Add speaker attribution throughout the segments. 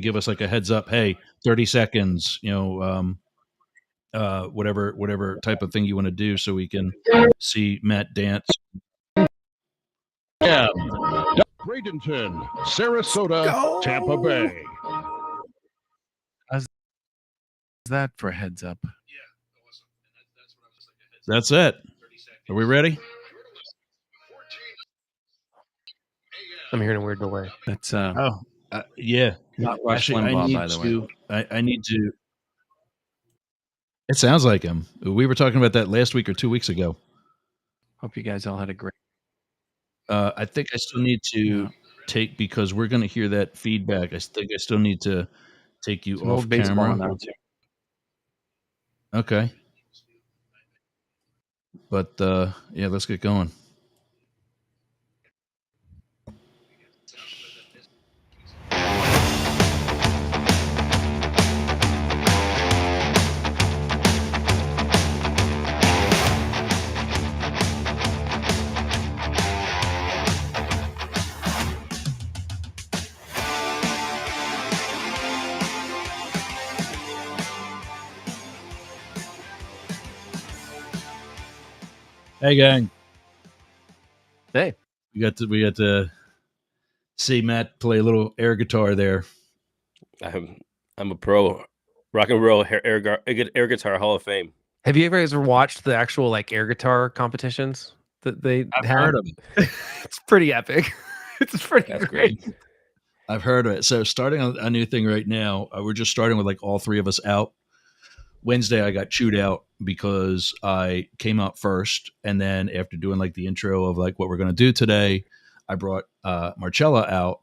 Speaker 1: give us like a heads up. Hey, 30 seconds. Whatever type of thing you want to do, so we can see Matt dance. Yeah.
Speaker 2: Bradenton, Sarasota, Tampa Bay.
Speaker 3: How's that for a heads up?
Speaker 1: That's it. Are we ready?
Speaker 4: I'm hearing a weird delay.
Speaker 3: That's
Speaker 1: Yeah.
Speaker 3: not Rush Limbaugh, by the way.
Speaker 1: I need to. It sounds like him. We were talking about that last week or 2 weeks ago.
Speaker 3: Hope you guys all had a great.
Speaker 1: I think I still need to take, because we're going to hear that feedback. I think I still need to take you off camera.
Speaker 3: Announcer.
Speaker 1: Okay. But yeah, let's get going. Hey, gang.
Speaker 4: Hey.
Speaker 1: We got to see Matt play a little air guitar there.
Speaker 5: I'm a pro rock and roll air guitar Hall of Fame.
Speaker 4: Have you ever watched the actual like air guitar competitions that they
Speaker 1: I've heard of it.
Speaker 4: It's pretty epic. It's pretty great.
Speaker 1: I've heard of it. So starting a new thing right now, we're just starting with like all three of us out. Wednesday, I got chewed out because I came out first. And then after doing like the intro of like what we're going to do today, I brought Marcella out,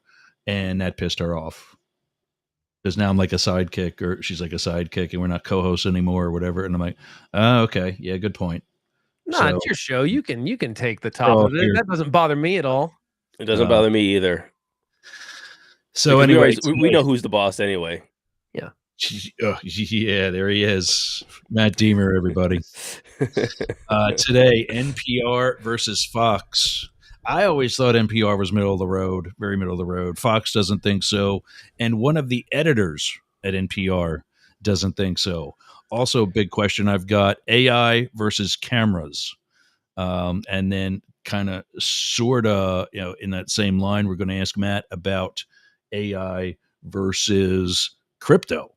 Speaker 1: and that pissed her off. Because now I'm like a sidekick, or she's like a sidekick, and we're not co-hosts anymore or whatever. And I'm like, oh, okay. Yeah, good point.
Speaker 4: No, it's your show. You can take the top of it. That doesn't bother me at all.
Speaker 5: It doesn't bother me either.
Speaker 1: So
Speaker 5: because
Speaker 1: anyway,
Speaker 5: we know who's the boss anyway.
Speaker 4: Yeah.
Speaker 1: Yeah, there he is. Matt Deemer, everybody. Today, NPR versus Fox. I always thought NPR was middle of the road, very middle of the road. Fox doesn't think so. And one of the editors at NPR doesn't think so. Also, big question I've got: AI versus cameras. And then kind of sort of, in that same line, we're going to ask Matt about AI versus crypto.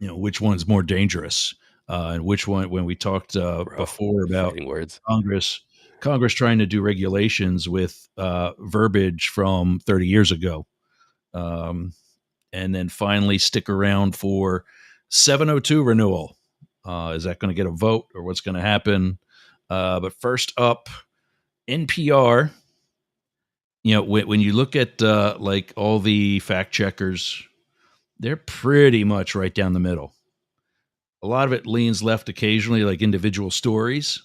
Speaker 1: Which one's more dangerous, and which one, when we talked before about
Speaker 5: words.
Speaker 1: Congress trying to do regulations with verbiage from 30 years ago. And then finally stick around for 702 renewal. Is that going to get a vote, or what's going to happen? But first up, NPR. When you look at like all the fact checkers, they're pretty much right down the middle. A lot of it leans left occasionally, like individual stories.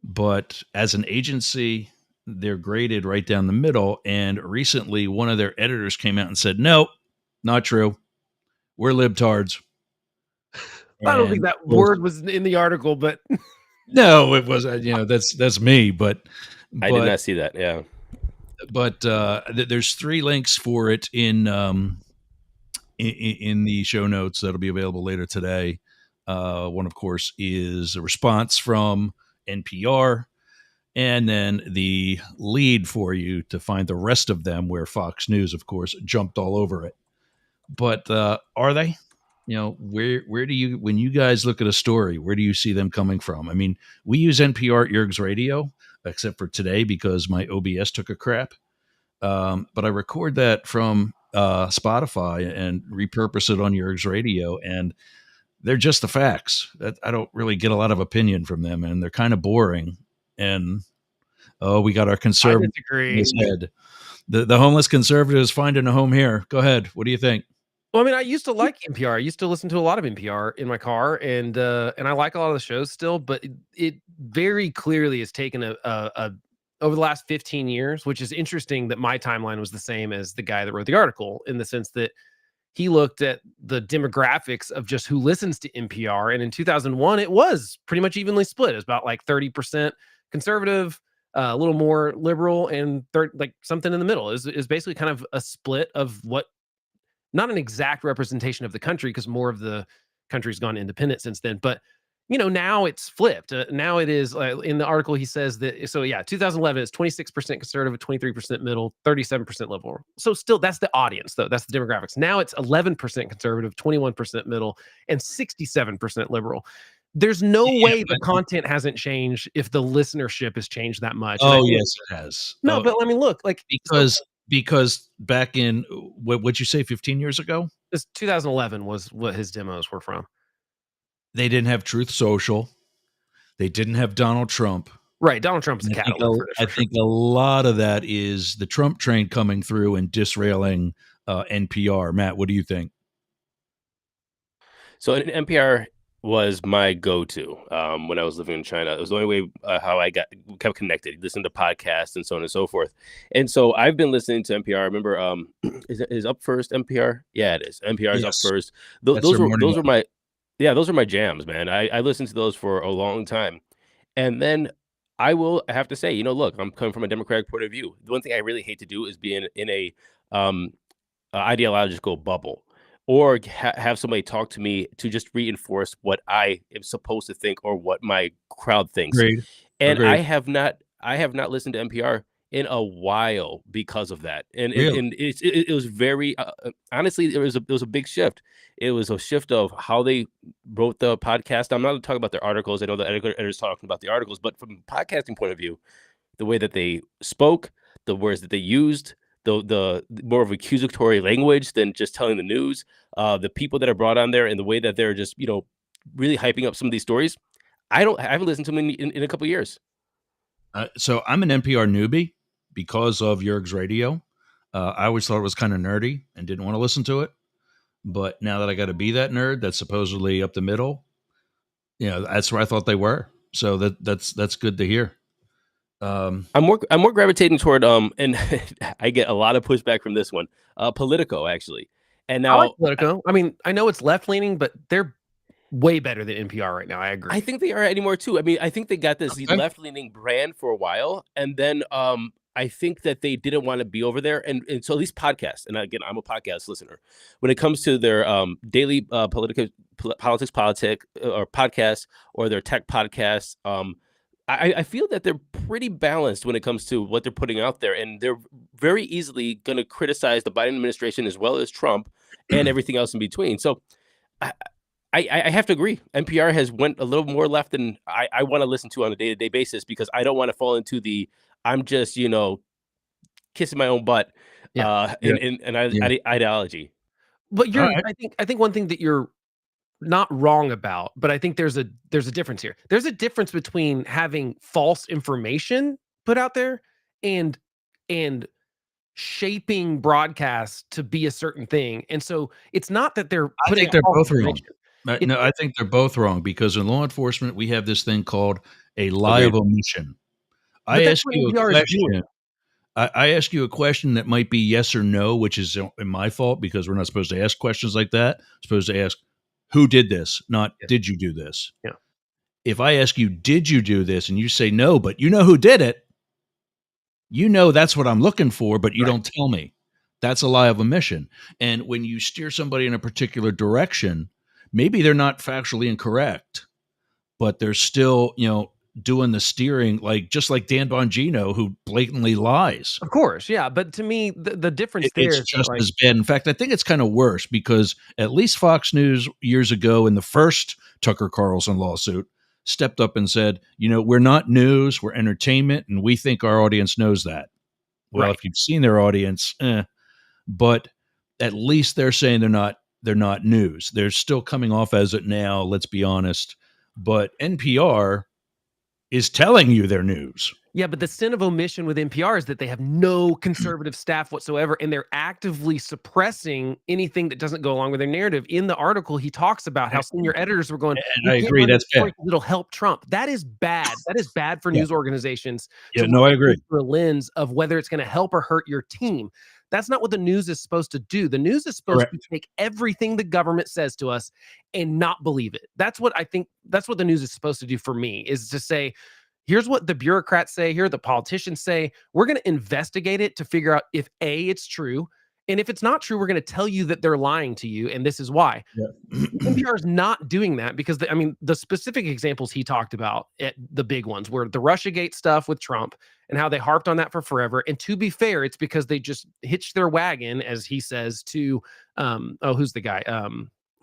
Speaker 1: But as an agency, they're graded right down the middle. And recently, one of their editors came out and said, nope, not true. We're libtards.
Speaker 4: I don't think that word was in the article, but...
Speaker 1: No, it was, that's me. But
Speaker 5: I did not see that, yeah.
Speaker 1: But there's 3 links for it in the show notes that'll be available later today. One, of course, is a response from NPR, and then the lead for you to find the rest of them, where Fox News, of course, jumped all over it. But are they? Where do you, when you guys look at a story, where do you see them coming from? I mean, we use NPR at Yerg's Radio, except for today because my OBS took a crap. But I record that from Spotify and repurpose it on Yerg's Radio, and they're just the facts. I don't really get a lot of opinion from them, and they're kind of boring. And we got our conservative in his head. The homeless conservatives finding a home here. Go ahead. What do you think?
Speaker 4: Well, I mean, I used to like NPR. I used to listen to a lot of NPR in my car, and I like a lot of the shows still. But it very clearly has taken a over the last 15 years, which is interesting that my timeline was the same as the guy that wrote the article, in the sense that he looked at the demographics of just who listens to NPR. And in 2001, it was pretty much evenly split. It was about like 30% conservative, a little more liberal, and like something in the middle is basically kind of a split of what not an exact representation of the country because more of the country's gone independent since then. But now it's flipped. Now it is in the article he says that. So yeah, 2011 is 26% conservative, 23% middle, 37% liberal. So still, that's the audience though. That's the demographics. Now it's 11% conservative, 21% middle, and 67% liberal. There's no way the content hasn't changed if the listenership has changed that much.
Speaker 1: Oh, yes, it has.
Speaker 4: No, but I mean, look, like
Speaker 1: because back in what'd you say, 15 years ago?
Speaker 4: This 2011 was what his demos were from.
Speaker 1: They didn't have Truth Social. They didn't have Donald Trump.
Speaker 4: Right, Donald Trump's the catalyst for this.
Speaker 1: I think a lot of that is the Trump train coming through and disrailing NPR. Matt, what do you think?
Speaker 5: So NPR was my go-to when I was living in China. It was the only way how I kept connected, listening to podcasts and so on and so forth. And so I've been listening to NPR. I remember, is Up First NPR? Yeah, it is. NPR is Up First. Those were my jams, man. I listened to those for a long time. And then I will have to say, look, I'm coming from a Democratic point of view. The one thing I really hate to do is be in a ideological bubble, or have somebody talk to me to just reinforce what I am supposed to think or what my crowd thinks.
Speaker 1: Agreed.
Speaker 5: And I have not listened to NPR in a while because of that. And
Speaker 1: Really?
Speaker 5: and it was very honestly, it was a big shift. It was a shift of how they wrote the podcast. I'm not talking about their articles. I know the editor's talking about the articles, but from a podcasting point of view, the way that they spoke, the words that they used, the more of accusatory language than just telling the news, the people that are brought on there, and the way that they're just really hyping up some of these stories. I haven't listened to them in a couple of years.
Speaker 1: So I'm an NPR newbie because of Jurg's radio. I always thought it was kind of nerdy and didn't want to listen to it. But now that I got to be that nerd that's supposedly up the middle, that's where I thought they were. So that's good to hear.
Speaker 5: I'm more gravitating toward and I get a lot of pushback from this one. Politico, actually. And now
Speaker 4: I like Politico. I mean, I know it's left leaning, but they're way better than NPR right now. I agree.
Speaker 5: I think they are anymore too. I mean, I think they got this left leaning brand for a while, and then I think that they didn't want to be over there, and so these podcasts. And again, I'm a podcast listener. When it comes to their daily politics or podcasts, or their tech podcasts, I feel that they're pretty balanced when it comes to what they're putting out there, and they're very easily going to criticize the Biden administration as well as Trump and everything else in between. So I have to agree. NPR has went a little more left than I want to listen to on a day-to-day basis, because I don't want to fall into the I'm just kissing my own butt ideology.
Speaker 4: But I think one thing that you're not wrong about, but I think there's a difference here. There's a difference between having false information put out there and shaping broadcasts to be a certain thing. And so it's not that they're
Speaker 1: I think they're both wrong. No, I think they're both wrong, because in law enforcement we have this thing called a lie of omission. I ask you a question. I ask you a question that might be yes or no, which is my fault, because we're not supposed to ask questions like that. We're supposed to ask, who did this? Not did you do this?
Speaker 4: Yeah.
Speaker 1: If I ask you, did you do this? And you say no, but you know who did it. That's what I'm looking for, but you don't tell me. That's a lie of omission. And when you steer somebody in a particular direction, maybe they're not factually incorrect, but they're still, doing the steering, just like Dan Bongino, who blatantly lies.
Speaker 4: Of course, yeah. But to me, the difference there is
Speaker 1: just as bad. In fact, I think it's kind of worse, because at least Fox News years ago, in the first Tucker Carlson lawsuit, stepped up and said, we're not news, we're entertainment, and we think our audience knows that. Well, if you've seen their audience, but at least they're saying they're not news. They're still coming off as it now, let's be honest. But NPR is telling you their news.
Speaker 4: Yeah, but the sin of omission with NPR is that they have no conservative staff whatsoever, and they're actively suppressing anything that doesn't go along with their narrative. In the article, he talks about how senior editors were going,
Speaker 1: and I agree, that's bad.
Speaker 4: It'll help Trump. That is bad. That is bad for news organizations.
Speaker 1: Yeah, no, I agree.
Speaker 4: Through a lens of whether it's going to help or hurt your team. That's not what the news is supposed to do. The news is supposed to take everything the government says to us and not believe it. That's what I think. That's what the news is supposed to do for me, is to say, here's what the bureaucrats say, here the politicians say. We're going to investigate it to figure out if A, it's true, And if it's not true, we're going to tell you that they're lying to you, and this is why. NPR is not doing that because, the specific examples he talked about, the big ones, were the Russiagate stuff with Trump and how they harped on that for forever. And to be fair, it's because they just hitched their wagon, as he says, to, who's the guy?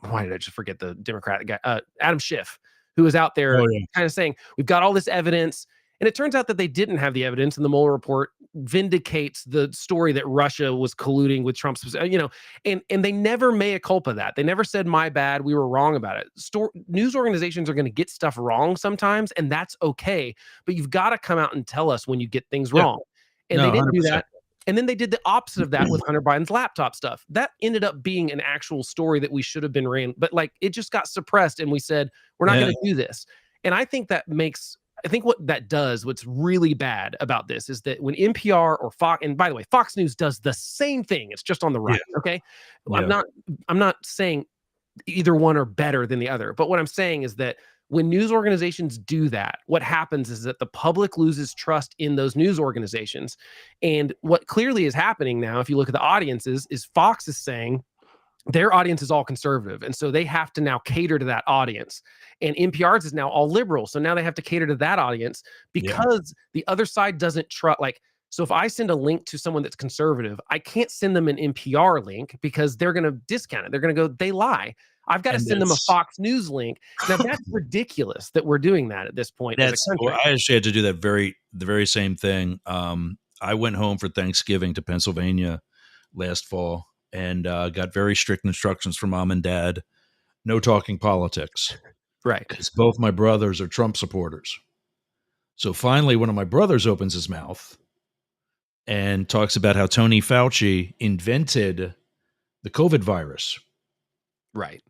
Speaker 4: Why did I just forget the Democratic guy? Adam Schiff, who was out there kind of saying, we've got all this evidence. And it turns out that they didn't have the evidence, and the Mueller report vindicates the story that Russia was colluding with Trump's, and they never mea culpa that. They never said, my bad, we were wrong about it. News organizations are going to get stuff wrong sometimes, and that's okay. But you've got to come out and tell us when you get things wrong. And they didn't 100%. Do that. And then they did the opposite of that with Hunter Biden's laptop stuff. That ended up being an actual story that we should have been ran, but it just got suppressed, and we said, we're not going to do this. And I think what that does, what's really bad about this, is that when NPR or Fox, and by the way, Fox News does the same thing. It's just on the right. Yeah. Okay. Yeah. I'm not saying either one are better than the other, but what I'm saying is that when news organizations do that, what happens is that the public loses trust in those news organizations. And what clearly is happening now, if you look at the audiences, is Fox is saying their audience is all conservative, and so they have to now cater to that audience. And NPR's is now all liberal, so now they have to cater to that audience because the other side doesn't trust. So if I send a link to someone that's conservative, I can't send them an NPR link because they're going to discount it. They're going to go, they lie. I've got to send them a Fox News link. Now that's ridiculous that we're doing that at this point.
Speaker 1: I actually had to do the very same thing. I went home for Thanksgiving to Pennsylvania last fall, and got very strict instructions from mom and dad. No talking politics.
Speaker 4: Right.
Speaker 1: Because both my brothers are Trump supporters. So finally, one of my brothers opens his mouth and talks about how Tony Fauci invented the COVID virus.
Speaker 4: Right.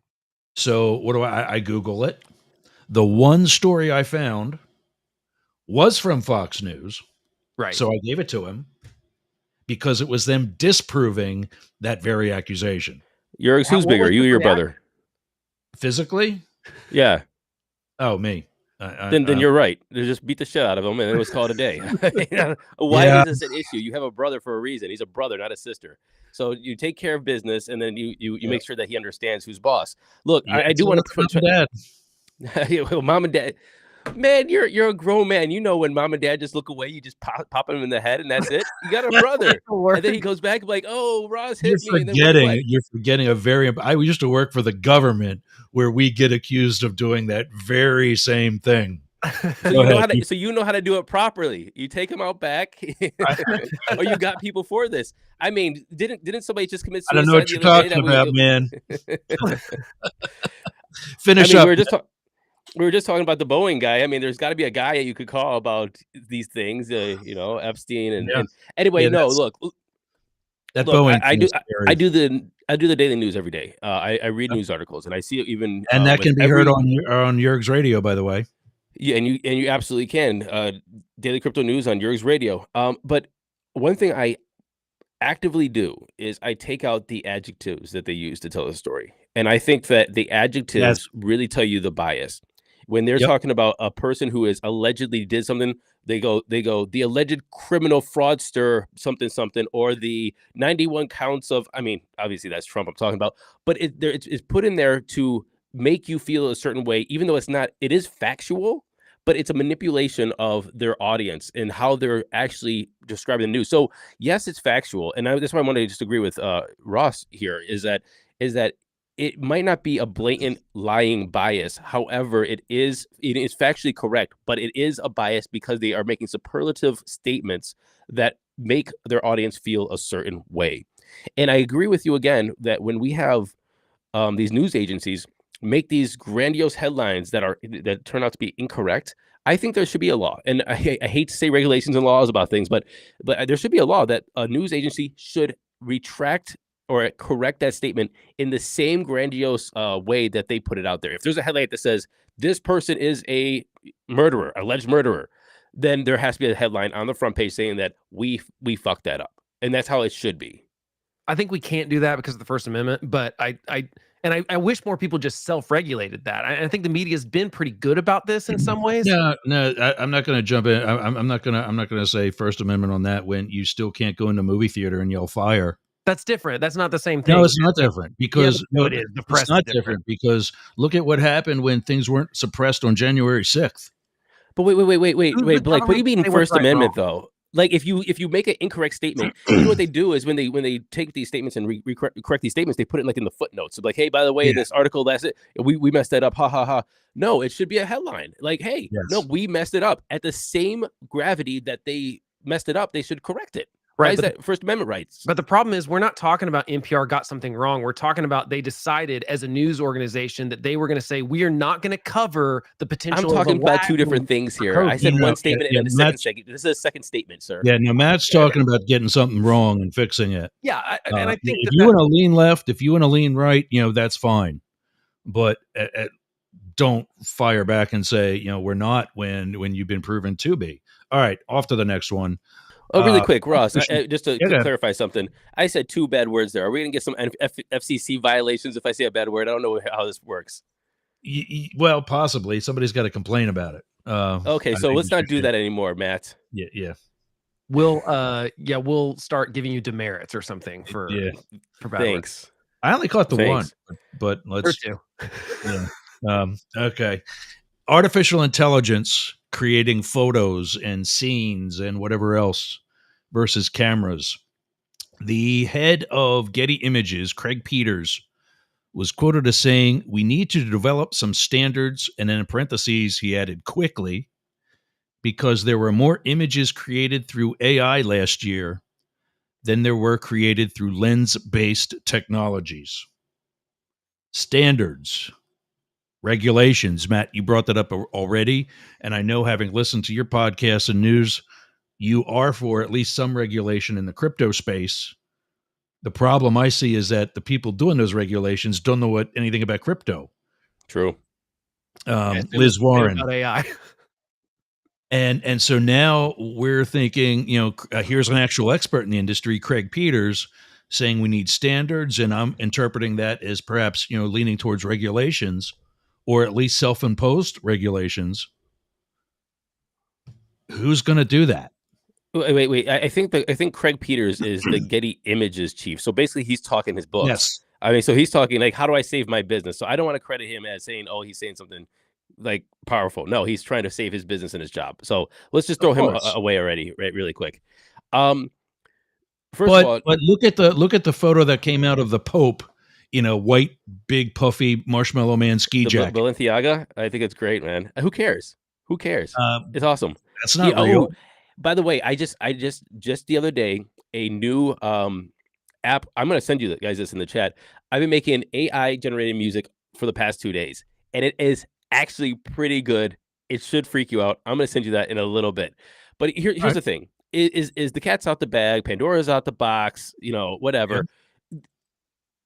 Speaker 1: So what do I Google it. The one story I found was from Fox News.
Speaker 4: Right.
Speaker 1: So I gave it to him, because it was them disproving that very accusation.
Speaker 5: Who's bigger, you or your brother?
Speaker 1: Physically?
Speaker 5: Yeah.
Speaker 1: Oh, me.
Speaker 5: Then you're right. They just beat the shit out of him, and it was called a day. Why is this an issue? You have a brother for a reason. He's a brother, not a sister. So you take care of business, and then you make sure that he understands who's boss. Look, I do want to put mom and dad. Man, you're a grown man. You know, when mom and dad just look away, you just pop him in the head, and that's it. You got a brother, and then he goes back like, "Oh, Ross hit me."
Speaker 1: You're forgetting I used to work for the government, where we get accused of doing that very same thing.
Speaker 5: So you know how to do it properly. You take him out back, or you got people for this. I mean, didn't somebody just commit suicide?
Speaker 1: I don't know what you're talking about, man. Finish up.
Speaker 5: We were just talking about the Boeing guy. I mean, there's got to be a guy you could call about these things, Epstein and anyway. Look,
Speaker 1: Boeing.
Speaker 5: I do the daily news every day. I read news articles, and I see it even,
Speaker 1: and that can be heard on Jurg's radio, by the way.
Speaker 5: Yeah, and you absolutely can. Daily crypto news on Jurg's radio. But one thing I actively do is I take out the adjectives that they use to tell the story, and I think that the adjectives really tell you the bias. When they're talking about a person who is allegedly did something, they go the alleged criminal fraudster something, or the 91 counts of. I mean, obviously that's Trump I'm talking about, but it's put in there to make you feel a certain way, even though it's not. It is factual, but it's a manipulation of their audience and how they're actually describing the news. So yes, it's factual, and that's why I want to just agree with Ross here. Is that it might not be a blatant lying bias. However, it is factually correct, but it is a bias because they are making superlative statements that make their audience feel a certain way. And I agree with you again that when we have these news agencies make these grandiose headlines that turn out to be incorrect, I think there should be a law. And I hate to say regulations and laws about things, but there should be a law that a news agency should retract or correct that statement in the same grandiose way that they put it out there. If there's a headline that says this person is a murderer, alleged murderer, then there has to be a headline on the front page saying that we fucked that up. And that's how it should be.
Speaker 4: I think we can't do that because of the First Amendment, but I wish more people just self-regulated that. I think the media has been pretty good about this in some ways.
Speaker 1: No, I'm not going to jump in. I'm not going to say First Amendment on that when you still can't go into a movie theater and yell fire.
Speaker 4: That's different. That's not the same thing.
Speaker 1: No, it's not different because
Speaker 4: no, it is. The press
Speaker 1: it's not
Speaker 4: is
Speaker 1: different because look at what happened when things weren't suppressed on January 6th.
Speaker 5: But wait, Blake. What do you mean First Amendment though? Like if you make an incorrect statement, you know what they do is when they take these statements and correct these statements, they put it like in the footnotes. So like, hey, by the way, this article that's it, we messed that up. Ha ha ha. No, it should be a headline. Like, hey, no, we messed it up. At the same gravity that they messed it up, they should correct it. Right. Why is that First Amendment rights?
Speaker 4: But the problem is we're not talking about NPR got something wrong. We're talking about they decided as a news organization that they were going to say we are not going to cover the potential.
Speaker 5: I'm talking about two different things here. I said one statement and the second statement. This is a second statement, sir.
Speaker 1: Yeah, no, Matt's talking about getting something wrong and fixing it.
Speaker 4: Yeah, and I think
Speaker 1: if you want to lean left, if you want to lean right, that's fine. But don't fire back and say, we're not when you've been proven to be. All right, off to the next one.
Speaker 5: Oh, really quick, Ross, just to clarify something. I said two bad words there. Are we going to get some FCC violations if I say a bad word? I don't know how this works.
Speaker 1: Well, possibly. Somebody's got to complain about it.
Speaker 5: Okay, so let's not do that anymore, Matt.
Speaker 1: Yeah.
Speaker 4: We'll start giving you demerits or something for bad
Speaker 5: Thanks.
Speaker 4: words.
Speaker 1: I only caught the one, but let's
Speaker 4: two.
Speaker 1: Okay. Artificial intelligence creating photos and scenes and whatever else versus cameras. The head of Getty Images, Craig Peters, was quoted as saying, "We need to develop some standards," and then in parentheses, he added, "quickly, because there were more images created through AI last year than there were created through lens-based technologies." Standards. Regulations. Matt, you brought that up already, and I know, having listened to your podcasts and news, you are for at least some regulation in the crypto space. The problem I see is that the people doing those regulations don't know anything about crypto.
Speaker 5: True.
Speaker 1: Liz Warren.
Speaker 4: About AI.
Speaker 1: And so now we're thinking, here's an actual expert in the industry, Craig Peters, saying we need standards, and I'm interpreting that as perhaps, leaning towards regulations, or at least self-imposed regulations. Who's going to do that?
Speaker 5: Wait. I think Craig Peters is the Getty Images chief. So basically, he's talking his books.
Speaker 1: Yes.
Speaker 5: I mean, so he's talking like, how do I save my business? So I don't want to credit him as saying, oh, he's saying something like powerful. No, he's trying to save his business and his job. So let's just throw him away already, right? Really quick. First of all,
Speaker 1: but look at the photo that came out of the Pope. White, big, puffy Marshmallow Man ski jacket.
Speaker 5: Balenciaga. I think it's great, man. Who cares? It's awesome.
Speaker 1: That's not real.
Speaker 5: By the way, I just the other day, a new app. I'm going to send you guys this in the chat. I've been making AI generated music for the past 2 days, and it is actually pretty good. It should freak you out. I'm going to send you that in a little bit. But here's the thing: is the cat's out the bag, Pandora's out the box, whatever. Yeah.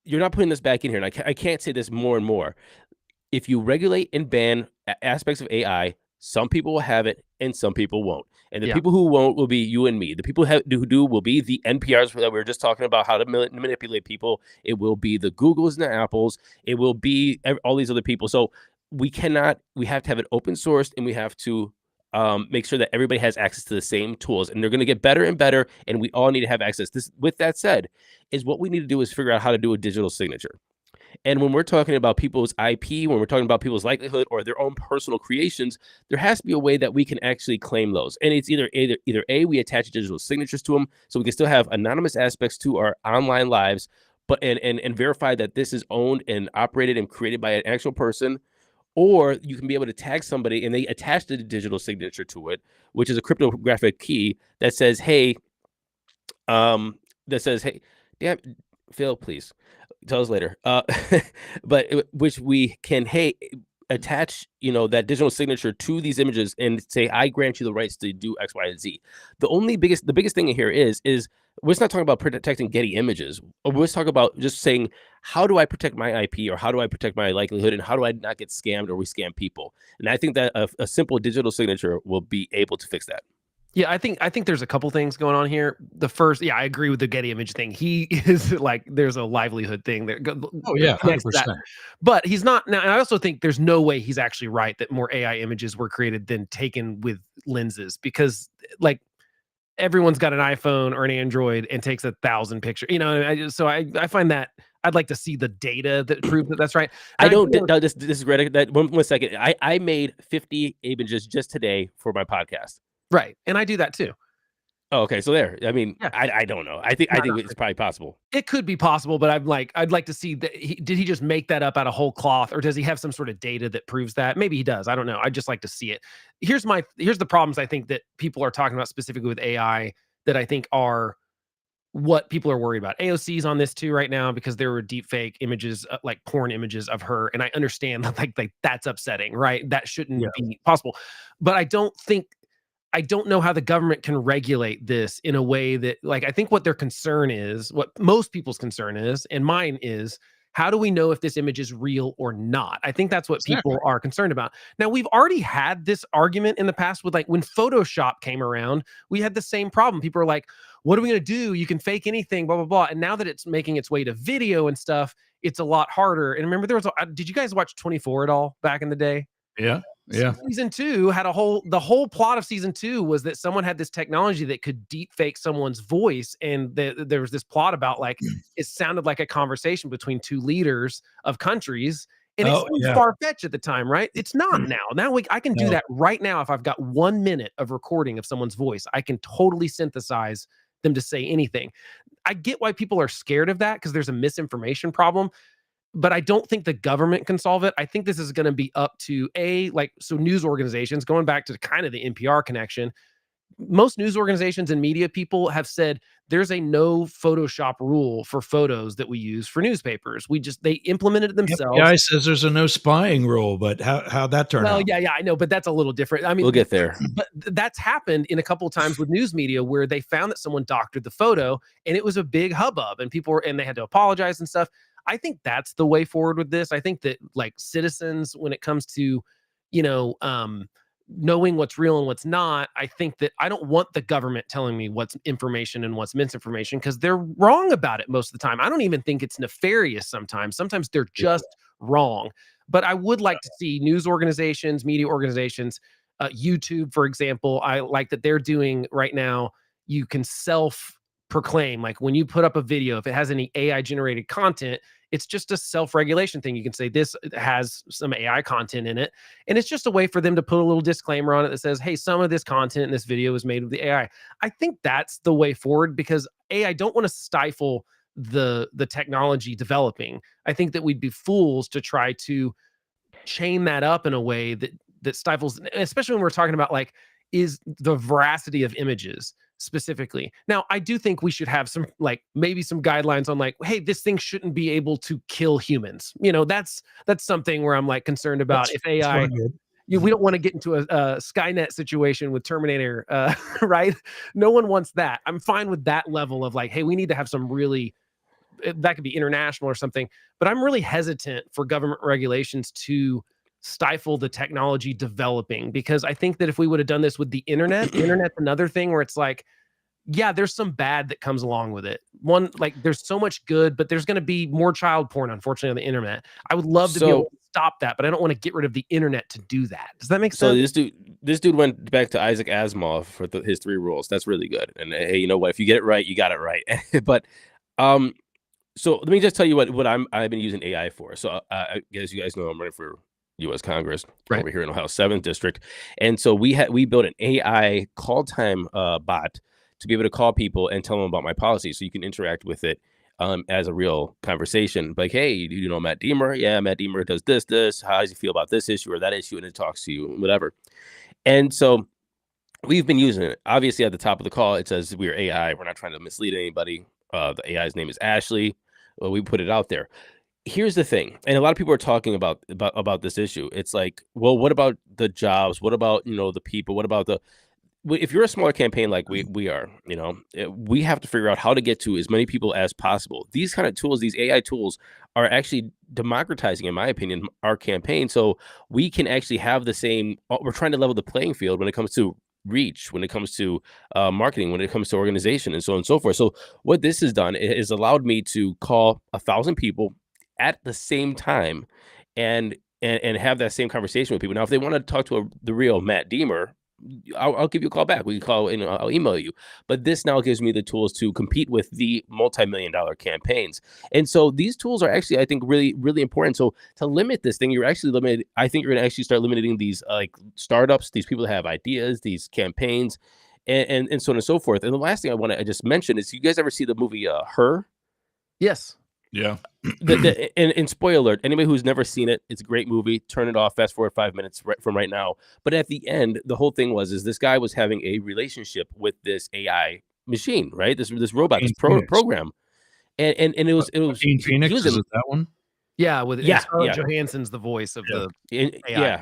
Speaker 5: You're not putting this back in here, and I can't say this more and more. If you regulate and ban aspects of AI, some people will have it and some people won't. And the people who won't will be you and me. The people who do will be the NPRs that we were just talking about, how to manipulate people. It will be the Googles and the Apples. It will be all these other people. So we have to have it open sourced, and we have to make sure that everybody has access to the same tools, and they're going to get better and better, and we all need to have access. With that said, is what we need to do is figure out how to do a digital signature. And when we're talking about people's IP, when we're talking about people's likelihood or their own personal creations, there has to be a way that we can actually claim those. And it's either A, we attach digital signatures to them, so we can still have anonymous aspects to our online lives, but and verify that this is owned and operated and created by an actual person. Or you can be able to tag somebody and they attach the digital signature to it, which is a cryptographic key that says, hey, damn, Phil, please tell us later. But which we can, attach, that digital signature to these images and say, I grant you the rights to do X, Y, and Z. The biggest thing here is we're not talking about protecting Getty Images. We're talking about just saying, how do I protect my IP, or how do I protect my likelihood, and how do I not get scammed or we scam people? And I think that a simple digital signature will be able to fix that.
Speaker 4: Yeah, I think there's a couple things going on here. The first, I agree with the Getty image thing. He is like, there's a livelihood thing there.
Speaker 1: Oh yeah, 100%.
Speaker 4: But he's not. Now, I also think there's no way he's actually right that more AI images were created than taken with lenses, because everyone's got an iPhone or an Android and takes 1,000 pictures. So I find that I'd like to see the data that proves that that's right.
Speaker 5: I don't. No, this is great. That one second. I made 50 images just today for my podcast.
Speaker 4: Right, and I do that too.
Speaker 5: Oh, okay. So there. I mean,
Speaker 4: yeah.
Speaker 5: I don't know. I think it's probably possible.
Speaker 4: It could be possible, but I'd like to see that. Did he just make that up out of whole cloth, or does he have some sort of data that proves that? Maybe he does. I don't know. I'd just like to see it. Here's the problems I think that people are talking about specifically with AI that I think are what people are worried about. AOC's on this too right now because there were deep fake images, like porn images of her, and I understand that like that's upsetting, right? That shouldn't be possible. But I don't know how the government can regulate this in a way that, like, I think what their concern is, what most people's concern is, and mine is, how do we know if this image is real or not? I think that's what people are concerned about. Now, we've already had this argument in the past with, like, when Photoshop came around, we had the same problem. People are like, what are we going to do? You can fake anything, blah, blah, blah. And now that it's making its way to video and stuff, it's a lot harder. And remember, did you guys watch 24 at all back in the day?
Speaker 1: Yeah.
Speaker 4: Season 2 had the whole plot of season 2 was that someone had this technology that could deep fake someone's voice. And there was this plot about, like, it sounded like a conversation between two leaders of countries. And it seemed far-fetched at the time, right? It's not now. Now I can do that right now. If I've got 1 minute of recording of someone's voice, I can totally synthesize them to say anything. I get why people are scared of that because there's a misinformation problem. But I don't think the government can solve it. I think this is going to be up to news organizations, going back to kind of the NPR connection. Most news organizations and media people have said there's a no Photoshop rule for photos that we use for newspapers. They implemented it themselves.
Speaker 1: The guy says there's a no spying rule, but how'd that turn out?
Speaker 4: Well, yeah, I know, but that's a little different. I mean,
Speaker 5: we'll get there.
Speaker 4: But that's happened in a couple of times with news media where they found that someone doctored the photo and it was a big hubbub and they had to apologize and stuff. I think that's the way forward with this. I think that, like, citizens, when it comes to, knowing what's real and what's not, I think that I don't want the government telling me what's information and what's misinformation because they're wrong about it most of the time. I don't even think it's nefarious sometimes. Sometimes they're just wrong. But I would like to see news organizations, media organizations, YouTube, for example. I like that they're doing right now, you can self-proclaim, like, when you put up a video, if it has any AI generated content, it's just a self-regulation thing. You can say this has some AI content in it. And it's just a way for them to put a little disclaimer on it that says, hey, some of this content in this video is made with the AI. I think that's the way forward because I don't want to stifle the technology developing. I think that we'd be fools to try to chain that up in a way that stifles, especially when we're talking about, like, is the veracity of images specifically. Now, I do think we should have some, like, maybe some guidelines on, like, hey, this thing shouldn't be able to kill humans. That's something where I'm, like, concerned about. If AI, we don't want to get into a Skynet situation with Terminator, right? No one wants that. I'm fine with that level of, like, hey, we need to have some really, that could be international or something, but I'm really hesitant for government regulations to stifle the technology developing, because I think that if we would have done this with the internet's another thing where it's like, yeah, there's some bad that comes along with it. One, like, there's so much good, but there's going to be more child porn, unfortunately, on the internet. I would love to be able to stop that, but I don't want to get rid of the internet to do that. Does that make sense?
Speaker 5: So this dude went back to Isaac Asimov for his 3 rules. That's really good. And hey, you know what? If you get it right, you got it right. But so let me just tell you what I've been using AI for. So as you guys know, I'm running for U.S. Congress over here in Ohio 7th District. And so we built an AI call time bot to be able to call people and tell them about my policy, so you can interact with it as a real conversation. Like, hey, do you know Matt Deemer? Yeah, Matt Deemer does this. How does he feel about this issue or that issue? And it talks to you, whatever. And so we've been using it. Obviously, at the top of the call, it says we're AI. We're not trying to mislead anybody. The AI's name is Ashley. Well, we put it out there. Here's the thing, and a lot of people are talking about this issue. It's like, well, what about the jobs? What about, the people? What about if you're a smaller campaign like we are, we have to figure out how to get to as many people as possible. These kind of tools, these AI tools, are actually democratizing, in my opinion, our campaign. So we can actually have the same. We're trying to level the playing field when it comes to reach, when it comes to marketing, when it comes to organization, and so on and so forth. So what this has done is allowed me to call 1,000 people at the same time and have that same conversation with people. Now, if they want to talk to the real Matt Deemer, I'll give you a call back. We can call and I'll email you. But this now gives me the tools to compete with the multi-million-dollar campaigns. And so these tools are actually, I think, really, really important. So to limit this thing, you're actually limited. I think you're going to actually start limiting these like startups, these people that have ideas, these campaigns, and so on and so forth. And the last thing I want to just mention is, you guys ever see the movie Her?
Speaker 4: Yes.
Speaker 1: Yeah.
Speaker 5: And spoiler alert, anybody who's never seen it, it's a great movie. Turn it off, fast forward 5 minutes from right now. But at the end, the whole thing is this guy was having a relationship with this AI machine, right? This robot, this program. And it was
Speaker 1: Phoenix,
Speaker 5: was
Speaker 1: is it that one?
Speaker 4: Yeah, with
Speaker 5: Scarlett
Speaker 4: Johansson's the voice of the
Speaker 5: and,
Speaker 4: AI.
Speaker 5: yeah.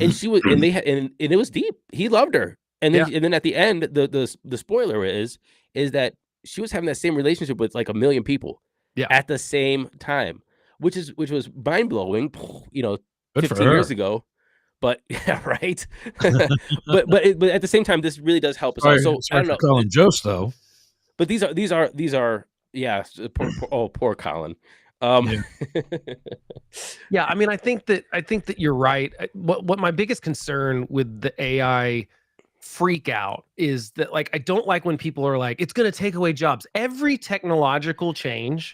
Speaker 5: And she was, and they had, and it was deep. He loved her. And then at the end, the spoiler is that she was having that same relationship with like 1 million people. At the same time, which was mind blowing, 15 years ago. But yeah, right. but at the same time, this really does help us out. So I don't know.
Speaker 1: Colin Jost, though.
Speaker 5: But these are yeah. Poor Colin.
Speaker 4: Yeah, I mean, I think that you're right. What my biggest concern with the AI freak out is that, like, I don't like when people are like, it's going to take away jobs. Every technological change,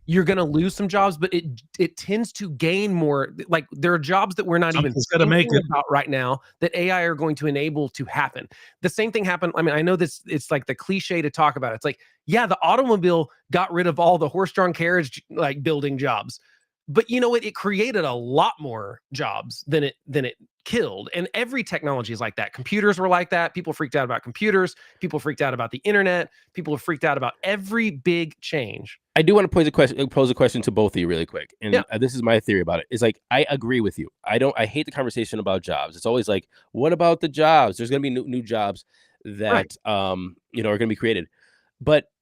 Speaker 4: you're going to lose some jobs, but it tends to gain more. Like, there are jobs that we're not even thinking about right now that AI are going to enable to happen. The same thing happened. I mean, I know this, it's like the cliche to talk about. It's like, yeah, the automobile got rid of all the horse-drawn carriage, like, building jobs. But you know what? It created a lot more jobs than it killed. And every technology is like that. Computers were like that. People freaked out about computers. People freaked out about the internet. People have freaked out about every big change.
Speaker 5: I do want to pose a question to both of you really quick. And this is my theory about it. It's like, I agree with you. I hate the conversation about jobs. It's always like, what about the jobs? There's going to be new jobs that are going to be created. But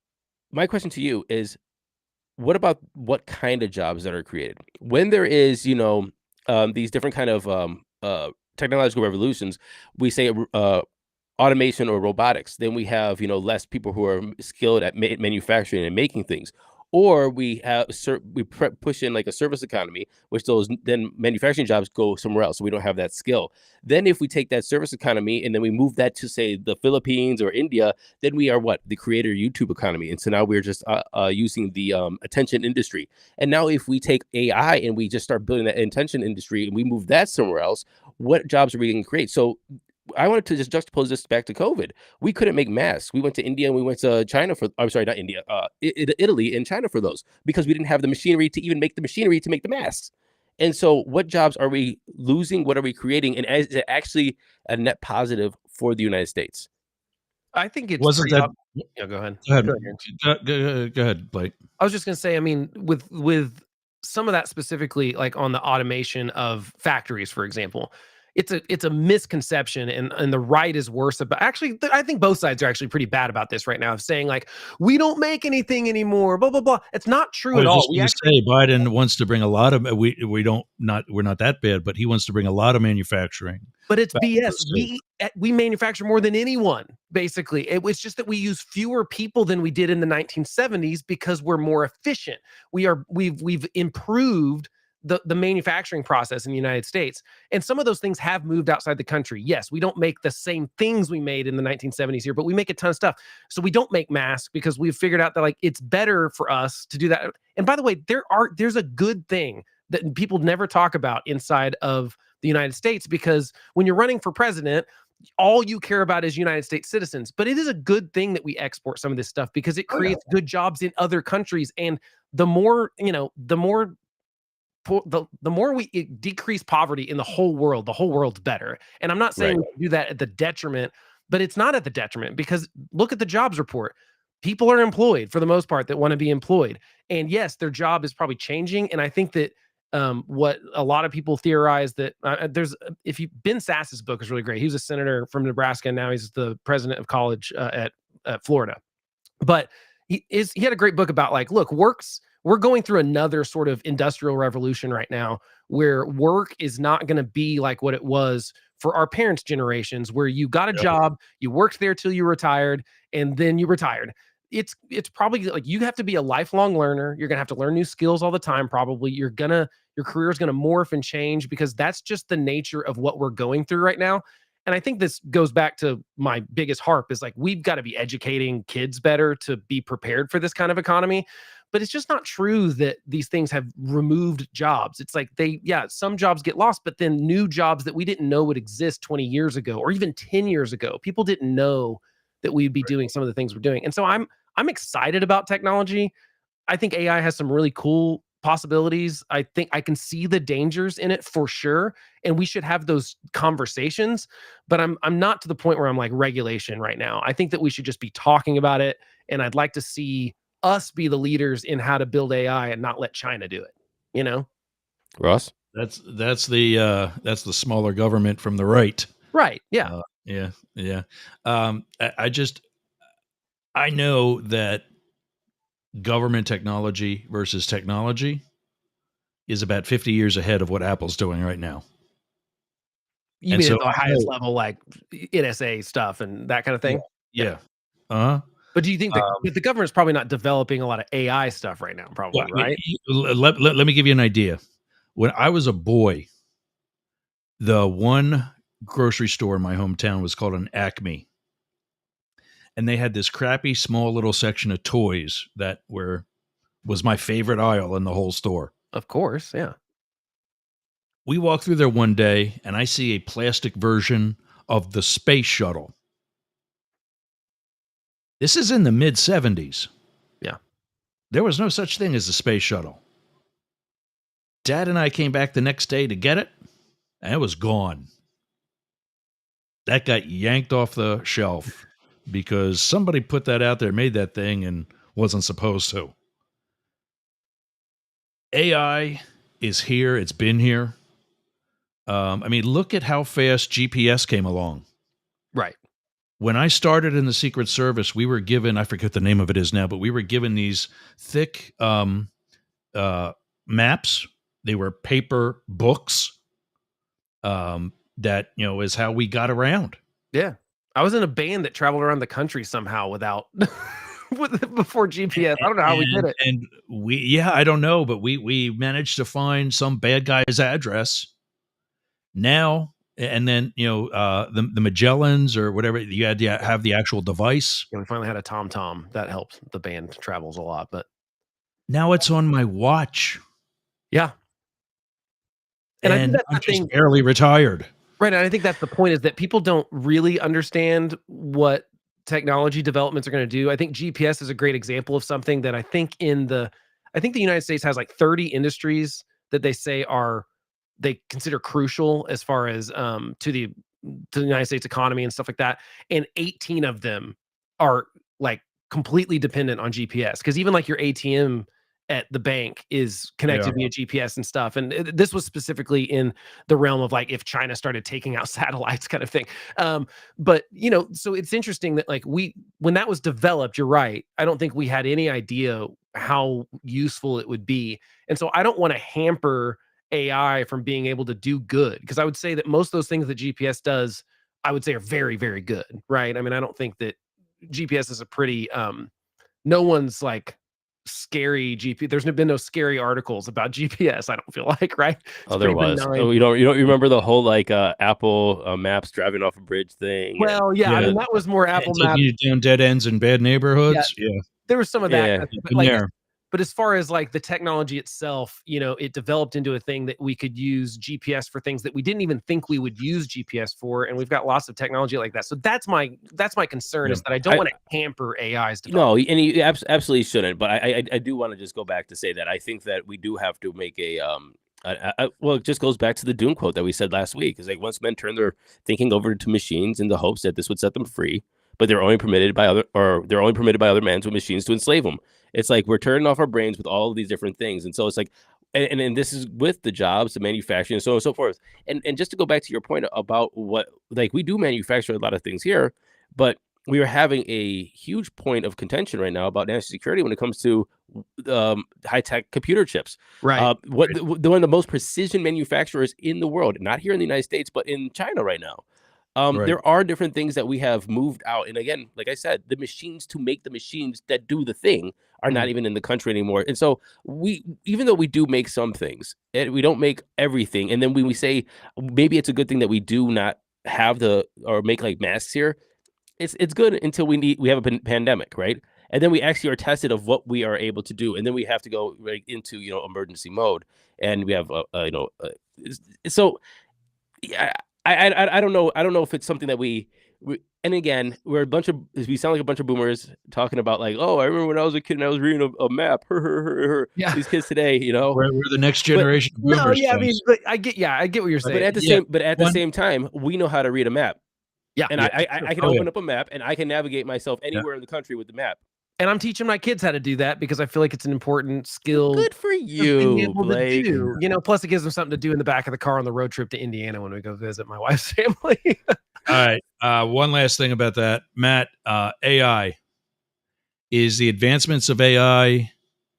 Speaker 5: my question to you is, what about what kind of jobs that are created when there is, these different kind of technological revolutions? We say automation or robotics. Then we have, less people who are skilled at manufacturing and making things. Or we have push in like a service economy, which those then manufacturing jobs go somewhere else. So we don't have that skill. Then if we take that service economy and then we move that to, say, the Philippines or India, then we are the creator YouTube economy. And so now we're just using the attention industry. And now if we take AI and we just start building that attention industry and we move that somewhere else, what jobs are we going to create? So I wanted to just juxtapose this back to COVID. We couldn't make masks. We went to India and we went to China for, I'm sorry, not India, Italy and China for those, because we didn't have the machinery to even make the machinery to make the masks. And so what jobs are we losing? What are we creating? And is it actually a net positive for the United States?
Speaker 4: I think it's
Speaker 1: wasn't that.
Speaker 4: Yeah, go ahead.
Speaker 1: Go ahead, Blake.
Speaker 4: I was just going to say, I mean, with some of that specifically, like on the automation of factories, for example, it's a misconception, and the right is worse about. Actually, I think both sides are actually pretty bad about this right now, of saying like, we don't make anything anymore, blah blah blah. It's not true at all.
Speaker 1: We actually say Biden wants to bring a lot of we're not that bad, but he wants to bring a lot of manufacturing.
Speaker 4: But it's BS. We manufacture more than anyone, basically. It was just that we use fewer people than we did in the 1970s because we're more efficient. We've improved the manufacturing process in the United States. And some of those things have moved outside the country. Yes, we don't make the same things we made in the 1970s here, but we make a ton of stuff. So we don't make masks because we've figured out that, like, it's better for us to do that. And by the way, there's a good thing that people never talk about inside of the United States, because when you're running for president, all you care about is United States citizens. But it is a good thing that we export some of this stuff because it creates good jobs in other countries. And the more we decrease poverty in the whole world's better. And I'm not saying we do that at the detriment, but it's not at the detriment, because look at the jobs report. People are employed for the most part that want to be employed. And yes, their job is probably changing. And I think that what a lot of people theorize that Ben Sass's book is really great. He was a senator from Nebraska, and now he's the president of college at Florida. But he had a great book about, like, look, we're going through another sort of industrial revolution right now, where work is not going to be like what it was for our parents' generations, where you got a job, you worked there till you retired, and then you retired. It's probably like you have to be a lifelong learner. You're going to have to learn new skills all the time. Probably your career is going to morph and change, because that's just the nature of what we're going through right now. And I think this goes back to my biggest harp is like, we've got to be educating kids better to be prepared for this kind of economy. But it's just not true that these things have removed jobs. It's like some jobs get lost, but then new jobs that we didn't know would exist 20 years ago or even 10 years ago, people didn't know that we'd be doing some of the things we're doing. And so I'm excited about technology. I think AI has some really cool possibilities. I think I can see the dangers in it for sure, and we should have those conversations. But I'm not to the point where I'm like regulation right now. I think that we should just be talking about it, and I'd like to see us be the leaders in how to build AI and not let China do it. You know,
Speaker 5: Ross?
Speaker 1: That's the smaller government from the right.
Speaker 4: right? Yeah,
Speaker 1: Yeah. I know that government technology versus technology is about 50 years ahead of what Apple's doing right now.
Speaker 4: you
Speaker 1: And
Speaker 4: mean
Speaker 1: so
Speaker 4: at the highest level, like NSA stuff and that kind of thing.
Speaker 1: Yeah. Uh-huh.
Speaker 4: But do you think that but the government's probably not developing a lot of AI stuff right now? Probably, right?
Speaker 1: Let me give you an idea. When I was a boy, the one grocery store in my hometown was called an Acme. And they had this crappy small little section of toys that was my favorite aisle in the whole store.
Speaker 4: Of course, yeah.
Speaker 1: We walked through there one day and I see a plastic version of the space shuttle. This is in the mid 70s.
Speaker 4: Yeah.
Speaker 1: There was no such thing as a space shuttle. Dad and I came back the next day to get it, and it was gone. That got yanked off the shelf because somebody put that out there, made that thing, and wasn't supposed to. AI is here. It's been here. Look at how fast GPS came along.
Speaker 4: Right.
Speaker 1: When I started in the Secret Service, we were given, I forget the name of it is now, but we were given these thick maps. They were paper books that, is how we got around.
Speaker 4: Yeah. I was in a band that traveled around the country somehow without before GPS. I don't know how we did it.
Speaker 1: And I don't know, but we managed to find some bad guy's address. Now, and then, the Magellans or whatever, you had to have the actual device.
Speaker 4: Yeah, we finally had a TomTom. That helped. The band travels a lot, but
Speaker 1: now it's on my watch.
Speaker 4: Yeah.
Speaker 1: And I think that's I'm just barely retired.
Speaker 4: Right. And I think that's the point, is that people don't really understand what technology developments are going to do. I think GPS is a great example of something that I think the United States has like 30 industries that they say they consider crucial as far as to the United States economy and stuff like that. And 18 of them are like completely dependent on GPS, because even like your ATM at the bank is connected via GPS and stuff. And this was specifically in the realm of like if China started taking out satellites kind of thing. But so it's interesting that like when that was developed, you're right, I don't think we had any idea how useful it would be. And so I don't want to hamper AI from being able to do good, because I would say that most of those things that GPS does, I would say, are very, very good, right? I mean, I don't think that GPS is a pretty no one's like scary GPS. There's been no scary articles about GPS, I don't feel like, right?
Speaker 5: Oh, there was. Oh, you don't remember the whole like Apple Maps driving off a bridge thing?
Speaker 4: Well, yeah. I mean, that was more Apple Maps.
Speaker 1: You down dead ends in bad neighborhoods. Yeah.
Speaker 4: There was some of that.
Speaker 1: Yeah.
Speaker 4: But as far as like the technology itself, it developed into a thing that we could use GPS for things that we didn't even think we would use GPS for, and we've got lots of technology like that. So that's my concern, is that I don't want to hamper AI's development.
Speaker 5: No, and you absolutely shouldn't. But I do want to just go back to say that I think that we do have to make well, it just goes back to the Dune quote that we said last week. Is like, once men turn their thinking over to machines in the hopes that this would set them free, but they're only permitted by other men with machines to enslave them. It's like we're turning off our brains with all of these different things. And so it's like, and this is with the jobs, the manufacturing, and so on and so forth. And just to go back to your point about what, like, we do manufacture a lot of things here, but we are having a huge point of contention right now about national security when it comes to high-tech computer chips.
Speaker 4: Right.
Speaker 5: One of the most precision manufacturers in the world, not here in the United States, but in China right now. There are different things that we have moved out. And again, like I said, the machines to make the machines that do the thing are not even in the country anymore. And so even though we do make some things, we don't make everything. And then when we say maybe it's a good thing that we do not have or make like masks here, it's good until we have a pandemic, right? And then we actually are tested of what we are able to do, and then we have to go right into emergency mode, and we have so yeah, I don't know. I don't know if it's something that we and again, we sound like a bunch of boomers talking about like, oh, I remember when I was a kid and I was reading a map.
Speaker 4: Yeah.
Speaker 5: These kids today,
Speaker 1: We're the next generation of boomers.
Speaker 4: No, yeah, I mean,
Speaker 1: guys.
Speaker 4: but I get what you're saying.
Speaker 5: But at the same time, we know how to read a map.
Speaker 4: Yeah.
Speaker 5: And
Speaker 1: Yeah,
Speaker 5: I can open up a map and I can navigate myself anywhere in the country with the map.
Speaker 4: And I'm teaching my kids how to do that because I feel like it's an important skill.
Speaker 5: Good for
Speaker 4: being
Speaker 5: you,
Speaker 4: able to
Speaker 5: Blake.
Speaker 4: do. Plus it gives them something to do in the back of the car on the road trip to Indiana when we go visit my wife's family.
Speaker 1: All right. One last thing about that, Matt. AI is the advancements of AI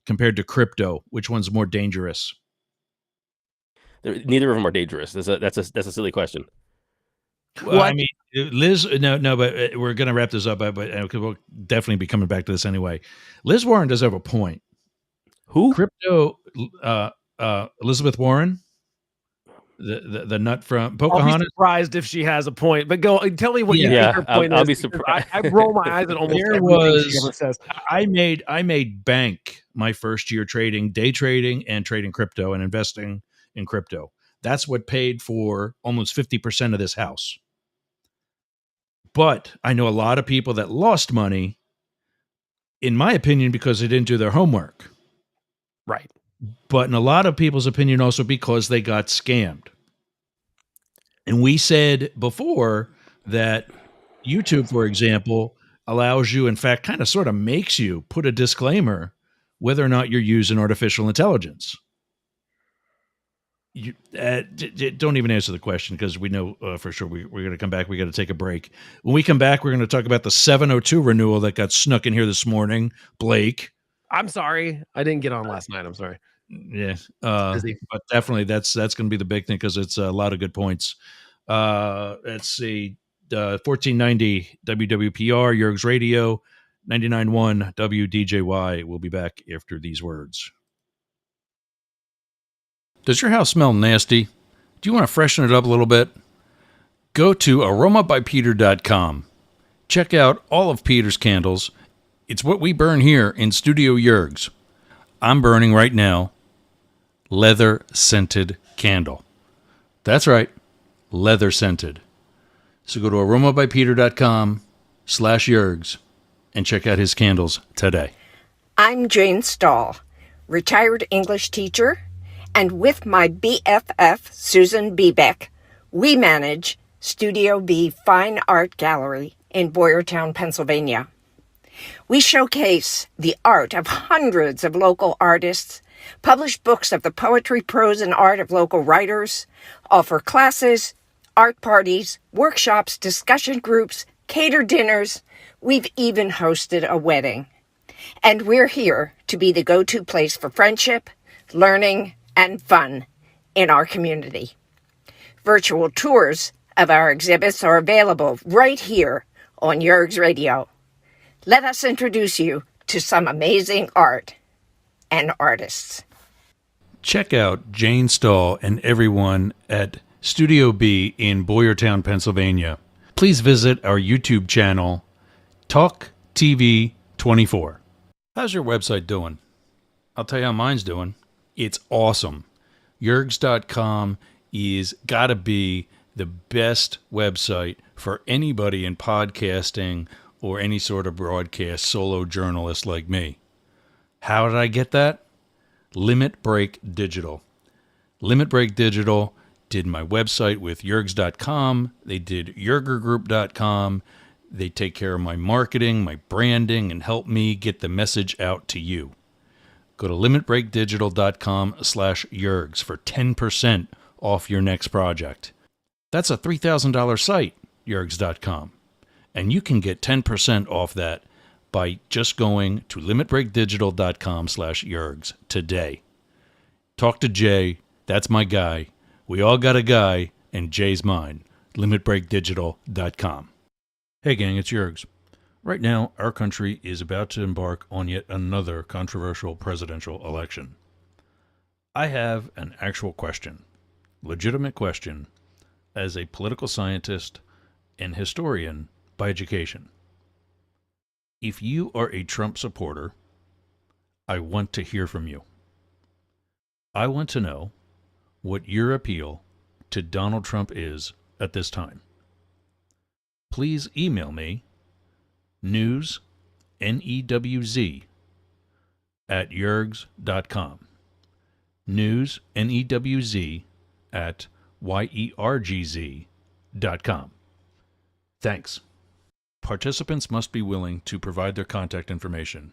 Speaker 1: compared to crypto. Which one's more dangerous?
Speaker 5: Neither of them are dangerous. That's a silly question.
Speaker 1: Well, I mean, Liz, no, but we're going to wrap this up, but we'll definitely be coming back to this anyway. Liz Warren does have a point.
Speaker 5: Who?
Speaker 1: Crypto, Elizabeth Warren, the nut from
Speaker 4: I'll
Speaker 1: Pocahontas.
Speaker 4: be surprised if she has a point, but tell me what you think her point is.
Speaker 5: I'll be surprised.
Speaker 4: I roll my eyes at almost
Speaker 1: There
Speaker 4: everything she ever
Speaker 1: was,
Speaker 4: says.
Speaker 1: I made bank my first year trading, day trading, and trading crypto and investing in crypto. That's what paid for almost 50% of this house. But I know a lot of people that lost money, in my opinion, because they didn't do their homework.
Speaker 4: Right.
Speaker 1: But in a lot of people's opinion, also because they got scammed. And we said before that YouTube, for example, allows you, in fact, kind of sort of makes you put a disclaimer whether or not you're using artificial intelligence. You don't even answer the question because we know for sure we're going to come back. We got to take a break. When we come back, we're going to talk about the 702 renewal that got snuck in here this morning. Blake.
Speaker 4: I'm sorry. I didn't get on last night. I'm sorry.
Speaker 1: Yeah. But definitely that's going to be the big thing because it's a lot of good points. Let's see. 1490 WWPR, Yerg's Radio, 99.1 WDJY. We'll be back after these words. Does your house smell nasty? Do you want to freshen it up a little bit? Go to aromabypeter.com. Check out all of Peter's candles. It's what we burn here in Studio Yerg's. I'm burning right now leather scented candle. That's right, leather scented. So go to aromabypeter.com/Yerg's and check out his candles today.
Speaker 6: I'm Jane Stahl, retired English teacher, and with my BFF, Susan Bebeck, we manage Studio B Fine Art Gallery in Boyertown, Pennsylvania. We showcase the art of hundreds of local artists, publish books of the poetry, prose, and art of local writers, offer classes, art parties, workshops, discussion groups, cater dinners. We've even hosted a wedding. And we're here to be the go-to place for friendship, learning, and fun in our community. Virtual tours of our exhibits are available right here on Yerg's Radio. Let us introduce you to some amazing art and artists.
Speaker 1: Check out Jane Stahl and everyone at Studio B in Boyertown, Pennsylvania. Please visit our YouTube channel, Talk TV 24. How's your website doing? I'll tell you how mine's doing. It's awesome. Yergs.com is got to be the best website for anybody in podcasting or any sort of broadcast solo journalist like me. How did I get that? Limit Break Digital. Limit Break Digital did my website with Yergs.com. They did YergerGroup.com. They take care of my marketing, my branding, and help me get the message out to you. Go to limitbreakdigital.com/Yergs for 10% off your next project. That's a $3,000 site, Yergs.com. And you can get 10% off that by just going to limitbreakdigital.com/Yergs today. Talk to Jay. That's my guy. We all got a guy, and Jay's mine. limitbreakdigital.com. Hey gang, it's Yergs. Right now, our country is about to embark on yet another controversial presidential election. I have an actual question, legitimate question, as a political scientist and historian by education. If you are a Trump supporter, I want to hear from you. I want to know what your appeal to Donald Trump is at this time. Please email me news, N-E-W-Z, at yergz.com. News, N-E-W-Z, at yergz.com. Thanks. Participants must be willing to provide their contact information,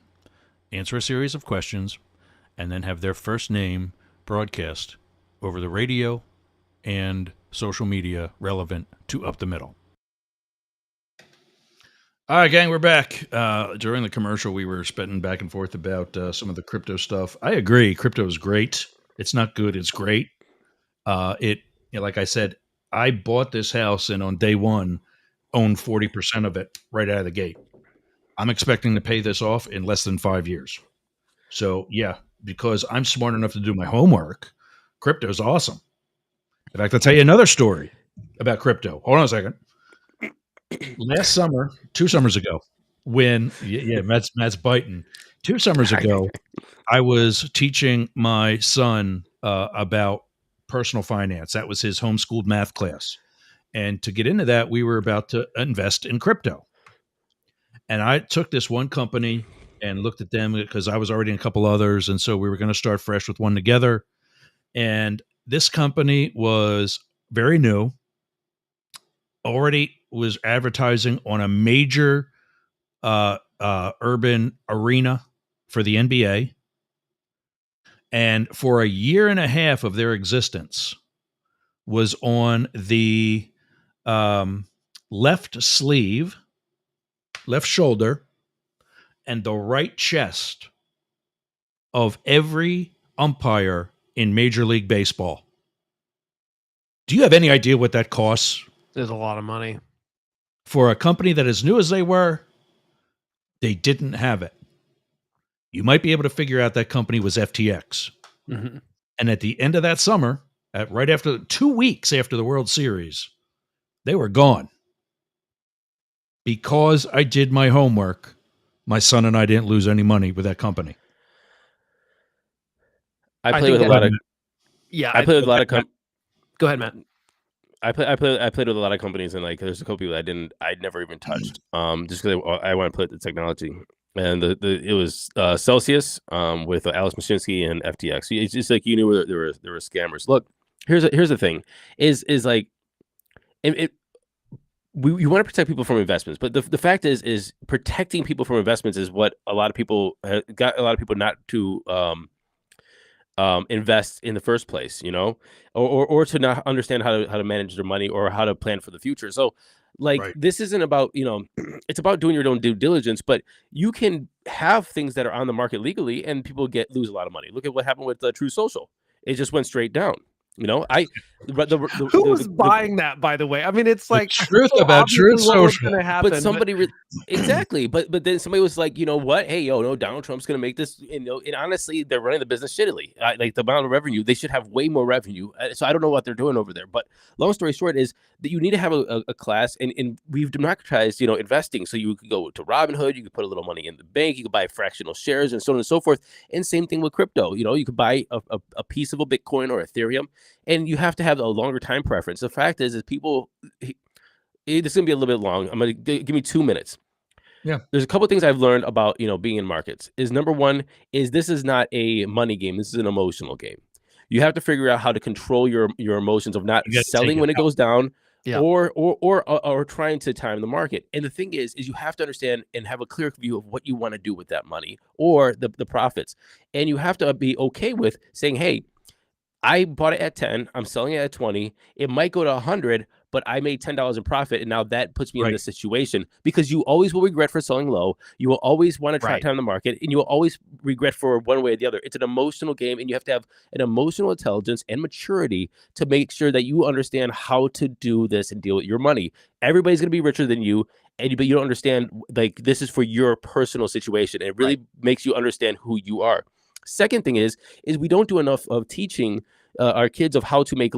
Speaker 1: answer a series of questions, and then have their first name broadcast over the radio and social media relevant to Up the Middle. All right, gang, we're back. During the commercial, we were spitting back and forth about some of the crypto stuff. I agree. Crypto is great. It's not good. It's great. Like I said, I bought this house and on day one owned 40% of it right out of the gate. I'm expecting to pay this off in less than 5 years. So yeah, because I'm smart enough to do my homework, crypto is awesome. In fact, I'll tell you another story about crypto. Hold on a second. Last summer, 2 summers ago, when Matt's biting. 2 summers ago, I was teaching my son about personal finance. That was his homeschooled math class. And to get into that, we were about to invest in crypto. And I took this one company and looked at them because I was already in a couple others. And so we were going to start fresh with one together. And this company was very new, already was advertising on a major urban arena for the NBA. And for a year and a half of their existence was on the left sleeve, left shoulder, and the right chest of every umpire in Major League Baseball. Do you have any idea what that costs?
Speaker 4: There's a lot of money.
Speaker 1: For a company that as new as they were, they didn't have it. You might be able to figure out that company was FTX.
Speaker 4: Mm-hmm.
Speaker 1: And at the end of that summer, right after 2 weeks after the World Series, they were gone. Because I did my homework, my son and I didn't lose any money with that company.
Speaker 5: I play with a lot of.
Speaker 4: Yeah,
Speaker 5: I play with a lot of.
Speaker 4: Go ahead, Matt.
Speaker 5: I played with a lot of companies, and like there's a couple people I'd never even touched. Just because I want to play with the technology, and it was Celsius with Alex Mashinsky and FTX. It's just like you knew there were scammers. Look, here's the thing: is like, you want to protect people from investments, but the fact is protecting people from investments is what a lot of people got a lot of people not to invest in the first place, you know, or to not understand how to manage their money or how to plan for the future. So like This isn't about, you know, it's about doing your own due diligence, but you can have things that are on the market legally and people lose a lot of money. Look at what happened with True Social. It just went straight down. You know,
Speaker 4: who's buying that, by the way? I mean, it's like
Speaker 1: truth about Truth Social.
Speaker 5: But somebody exactly. But then somebody was like, you know what? Hey, no, Donald Trump's going to make this. You know, and honestly, they're running the business shittily. Like the amount of revenue, they should have way more revenue. So I don't know what they're doing over there. But long story short is that you need to have a class, and we've democratized, you know, investing. So you could go to Robinhood, you could put a little money in the bank, you could buy fractional shares, and so on and so forth. And same thing with crypto. You know, you could buy a piece of a Bitcoin or Ethereum. And you have to have a longer time preference. The fact is people, this is going to be a little bit long. I'm going to give me 2 minutes.
Speaker 1: Yeah.
Speaker 5: There's a couple of things I've learned about, you know, being in markets is number one is this is not a money game. This is an emotional game. You have to figure out how to control your emotions of not selling when it goes down or trying to time the market. And the thing is you have to understand and have a clear view of what you want to do with that money or the profits. And you have to be okay with saying, hey, I bought it at 10. I'm selling it at 20. It might go to 100, but I made $10 in profit. And now that puts me in this situation because you always will regret for selling low. You will always want to try time the market and you will always regret for one way or the other. It's an emotional game and you have to have an emotional intelligence and maturity to make sure that you understand how to do this and deal with your money. Everybody's going to be richer than you. But you don't understand, like, this is for your personal situation. And it really makes you understand who you are. Second thing is we don't do enough of teaching our kids of how to make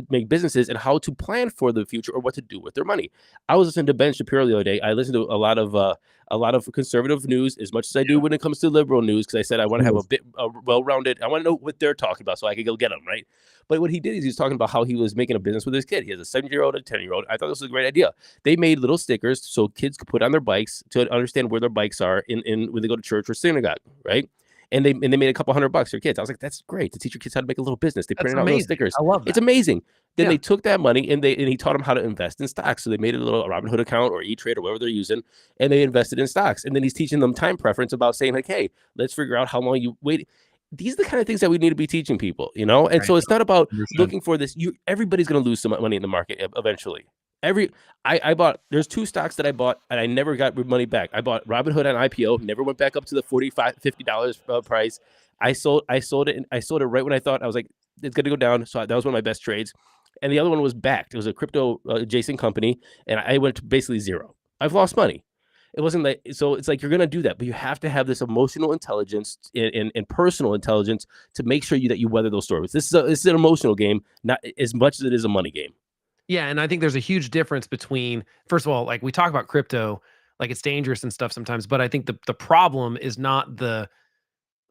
Speaker 5: make businesses and how to plan for the future or what to do with their money. I was listening to Ben Shapiro the other day. I listened to a lot of conservative news as much as I do when it comes to liberal news, because I said I want to have a well-rounded. I want to know what they're talking about so I can go get them right. But what he did is he was talking about how he was making a business with his kid. He has a 7-year-old and a 10-year-old. I thought this was a great idea. They made little stickers so kids could put on their bikes to understand where their bikes are in when they go to church or synagogue, right? And they made a couple $100 for kids. I was like, that's great to teach your kids how to make a little business. They printed out little stickers.
Speaker 4: I love that.
Speaker 5: It's amazing. Then they took that money and he taught them how to invest in stocks. So they made a little Robinhood account or E-Trade or whatever they're using, and they invested in stocks. And then he's teaching them time preference about saying like, hey, let's figure out how long you wait. These are the kind of things that we need to be teaching people, you know? And so it's not about looking for this. Everybody's going to lose some money in the market eventually. I bought, there's 2 stocks that I bought and I never got money back. I bought Robinhood on IPO, never went back up to the $45, $50 price. I sold it right when I thought I was like, it's going to go down. So that was one of my best trades. And the other one was backed. It was a crypto adjacent company. And I went to basically zero. I've lost money. It wasn't like, so it's like, you're going to do that, but you have to have this emotional intelligence and personal intelligence to make sure that you weather those storms. This is an emotional game, not as much as it is a money game.
Speaker 4: Yeah, and I think there's a huge difference between, first of all, like we talk about crypto, like it's dangerous and stuff sometimes, but I think the problem is not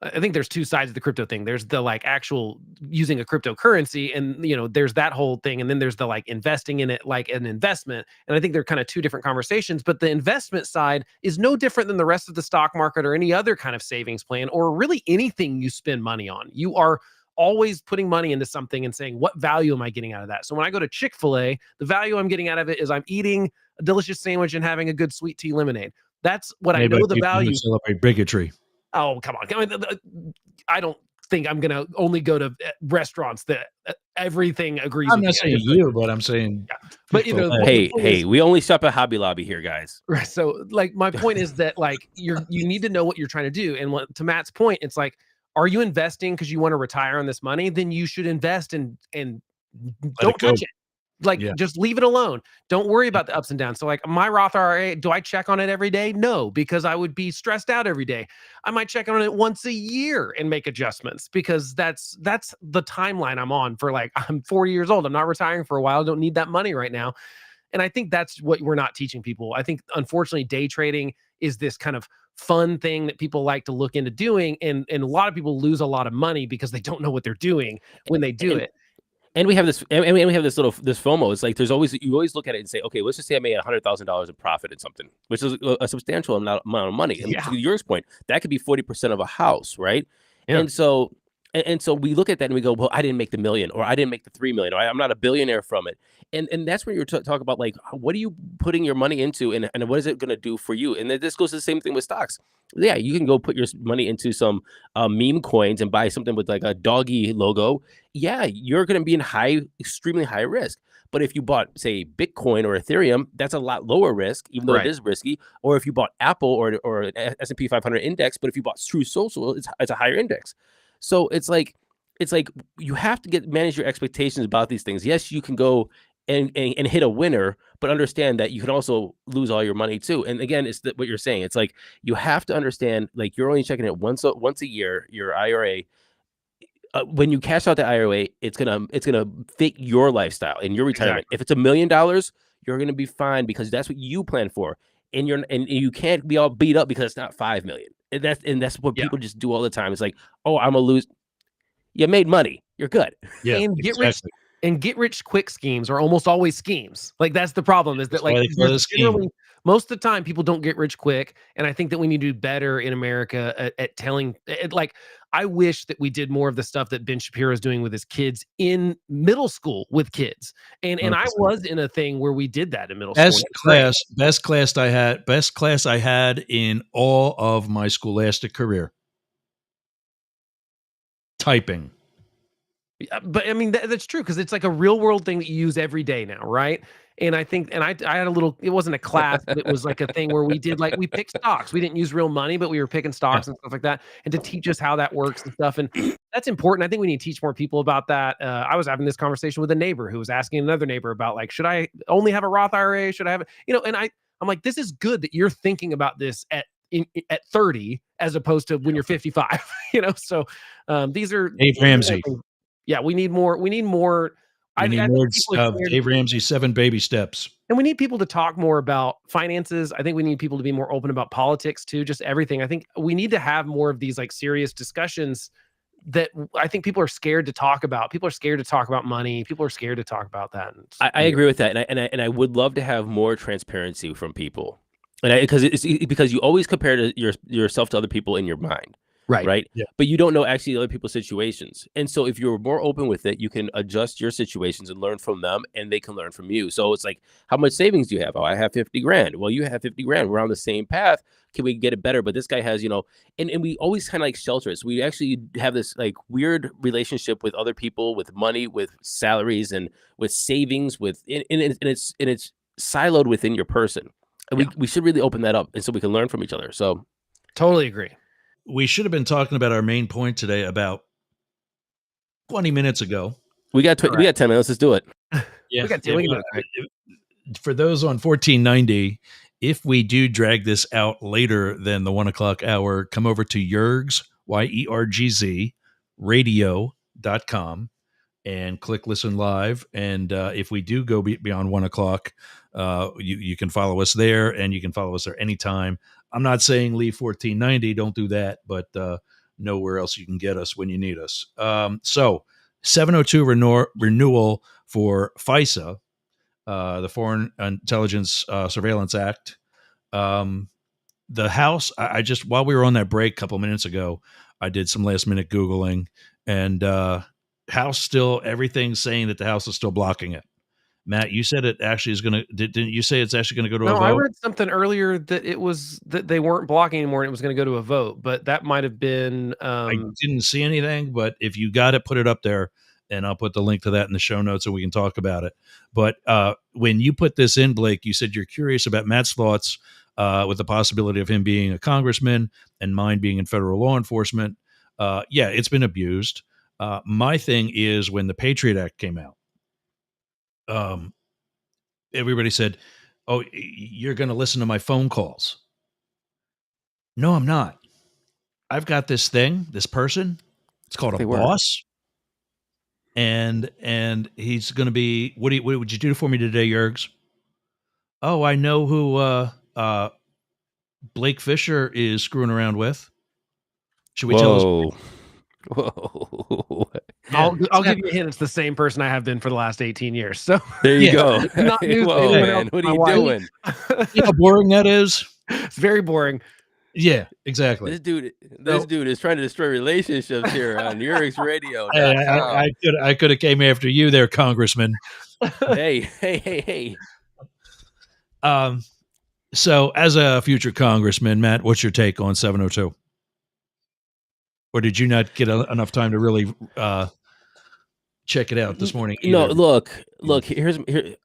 Speaker 4: I think there's 2 sides of the crypto thing. There's the like actual using a cryptocurrency, and there's that whole thing, and then there's the like investing in it like an investment. And I think they're kind of 2 different conversations. But the investment side is no different than the rest of the stock market or any other kind of savings plan, or really anything you spend money on. You are always putting money into something and saying, what value am I getting out of that? So when I go to Chick-fil-A, the value I'm getting out of it is I'm eating a delicious sandwich and having a good sweet tea lemonade. That's what I know the value.
Speaker 1: Celebrate bigotry.
Speaker 4: Oh, come on. I don't think I'm going to only go to restaurants that everything agrees with.
Speaker 1: I'm not saying you, but I'm saying.
Speaker 4: Yeah. But
Speaker 5: hey, we only shop at Hobby Lobby here, guys.
Speaker 4: Right. So like my point is that like you need to know what you're trying to do. And to Matt's point, it's like, are you investing because you want to retire on this money? Then you should invest and don't touch it. Like, just leave it alone. Don't worry about the ups and downs. So like my Roth IRA, do I check on it every day? No, because I would be stressed out every day. I might check on it once a year and make adjustments, because that's the timeline I'm on for. Like, I'm 40 years old. I'm not retiring for a while. I don't need that money right now. And I think that's what we're not teaching people. I think, unfortunately, day trading is this kind of fun thing that people like to look into doing. And a lot of people lose a lot of money because they don't know what they're doing when they do it.
Speaker 5: And we have this, and we have this FOMO. It's like you always look at it and say, okay, let's just say I made $100,000 in profit in something, which is a substantial amount of money. And to your point, that could be 40% of a house, right? Yeah. And so we look at that and we go, well, I didn't make the million, or I didn't make the 3 million, or I'm not a billionaire from it. And that's where you're talking about, like, what are you putting your money into, and what is it going to do for you? And this goes to the same thing with stocks. Yeah, you can go put your money into some meme coins and buy something with like a doggy logo. Yeah, you're going to be in extremely high risk. But if you bought, say, Bitcoin or Ethereum, that's a lot lower risk, even though it is risky. Or if you bought Apple or an S&P 500 index, but if you bought True Social, it's a higher index. So it's like you have to manage your expectations about these things. Yes, you can go and hit a winner, but understand that you can also lose all your money too. And again, it's what you're saying. It's like you have to understand, like, you're only checking it once a year, your IRA. When you cash out the IRA, it's gonna fit your lifestyle and your retirement. Exactly. If it's $1 million, you're gonna be fine because that's what you plan for. And you can't be all beat up because it's not 5 million. And that's what people just do all the time. It's like, oh, I'm gonna llose. You made money. You're good.
Speaker 1: Yeah.
Speaker 4: And get rich quick schemes are almost always schemes. Like, that's the problem, is that, like, generally, most of the time people don't get rich quick. And I think that we need to do better in America at telling, like, I wish that we did more of the stuff that Ben Shapiro is doing with his kids in middle school with kids. And I was in a thing where we did that in middle school.
Speaker 1: Best class I had in all of my scholastic career. Typing.
Speaker 4: But I mean, that's true, because it's like a real world thing that you use every day now, right? And I think, and I had a little, it wasn't a class, but it was like a thing where we picked stocks. We didn't use real money, but we were picking stocks and stuff like that, and to teach us how that works and stuff. And that's important. I think we need to teach more people about that. I was having this conversation with a neighbor who was asking another neighbor about, like, should I only have a Roth IRA? Should I have, and I'm like, this is good that you're thinking about this at 30 as opposed to when you're 55, So these are
Speaker 1: Dave Ramsey.
Speaker 4: Yeah, we need more. We need more.
Speaker 1: We need
Speaker 4: I
Speaker 1: more
Speaker 4: think people are
Speaker 1: of
Speaker 4: scared,
Speaker 1: Dave Ramsey's 7 baby steps.
Speaker 4: and we need people to talk more about finances. I think we need people to be more open about politics too, just everything. I think we need to have more of these like serious discussions that I think people are scared to talk about. People are scared to talk about money. People are scared to talk about that. And
Speaker 5: I agree with that, and I would love to have more transparency from people, and because you always compare yourself to other people in your mind, right?
Speaker 1: Yeah.
Speaker 5: But you don't know actually other people's situations, and so if you're more open with it, you can adjust your situations and learn from them, and they can learn from you. So it's like, how much savings do you have? Oh, I have 50 grand. Well, you have 50 grand. We're on the same path. Can we get it better? But this guy has, and we always kind of like shelter it. So we actually have this like weird relationship with other people, with money, with salaries, and with savings, and it's siloed within your person. And we should really open that up, and so we can learn from each other. So
Speaker 4: totally agree.
Speaker 1: We should have been talking about our main point today about 20 minutes ago.
Speaker 5: We got 10 minutes. Let's do it.
Speaker 1: Yeah.
Speaker 4: We got 10 minutes.
Speaker 1: For those on 1490, if we do drag this out later than the 1 o'clock hour, come over to Yergz, YERGZ, radio.com and click listen live. And if we do go beyond 1 o'clock, you can follow us there, and you can follow us there anytime. I'm not saying leave 1490, don't do that, but know where else you can get us when you need us. So 702 renewal for FISA, the Foreign Intelligence Surveillance Act. The House, I just, while we were on that break a couple minutes ago, I did some last minute Googling, and House still, everything's saying that the House is still blocking it. Matt, you said it actually is going to, didn't you say it's actually going to go to a vote?
Speaker 4: No, I read something earlier that it was that they weren't blocking anymore and it was going to go to a vote, but that might have been.
Speaker 1: I didn't see anything, but if you got it, put it up there, and I'll put the link to that in the show notes so we can talk about it. But when you put this in, Blake, you said you're curious about Matt's thoughts with the possibility of him being a congressman and mine being in federal law enforcement. Yeah, it's been abused. My thing is, when the Patriot Act came out, everybody said, "Oh, you're going to listen to my phone calls." No, I'm not. I've got this thing, this person. It's called a boss, and he's going to be. What would you do for me today, Yergz? Oh, I know who Blake Fisher is screwing around with. Should we tell us?
Speaker 5: Whoa.
Speaker 4: I'll give you a hint. It's the same person I have been for the last 18 years. So
Speaker 5: there you go.
Speaker 4: Not news to
Speaker 5: Whoa,
Speaker 4: anyone
Speaker 5: man.
Speaker 4: else.
Speaker 5: What are you doing?
Speaker 1: You know how boring that is?
Speaker 4: It's very boring.
Speaker 1: Yeah, exactly.
Speaker 5: This dude is trying to destroy relationships here on Yergz Radio.
Speaker 1: I could have came after you there, Congressman.
Speaker 5: Hey.
Speaker 1: So as a future congressman, Matt, what's your take on 702? Or did you not get enough time to really check it out this morning?
Speaker 5: No, look.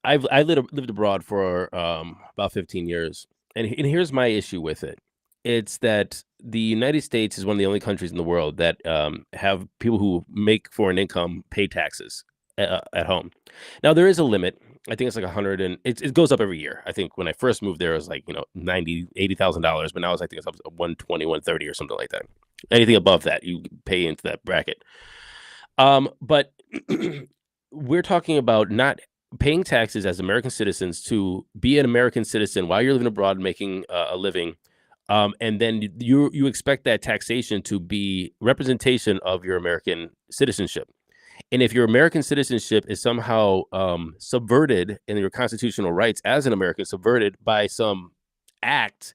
Speaker 5: I lived abroad for about 15 years, and here's my issue with it. It's that the United States is one of the only countries in the world that have people who make foreign income pay taxes at home. Now there is a limit. I think it's like 100, and it goes up every year. I think when I first moved there, it was like $80,000, but now I think it's up to 120, 130 or something like that. Anything above that, you pay into that bracket. But we're talking about not paying taxes as American citizens to be an American citizen while you're living abroad making a living. And then you expect that taxation to be representation of your American citizenship. And if your American citizenship is somehow subverted and your constitutional rights as an American subverted by some act,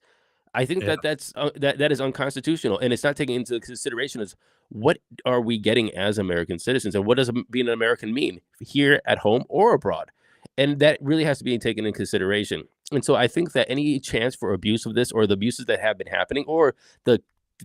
Speaker 5: I think that is unconstitutional, and it's not taken into consideration as what are we getting as American citizens, and what does being an American mean here at home or abroad, and that really has to be taken into consideration. And so I think that any chance for abuse of this, or the abuses that have been happening, or the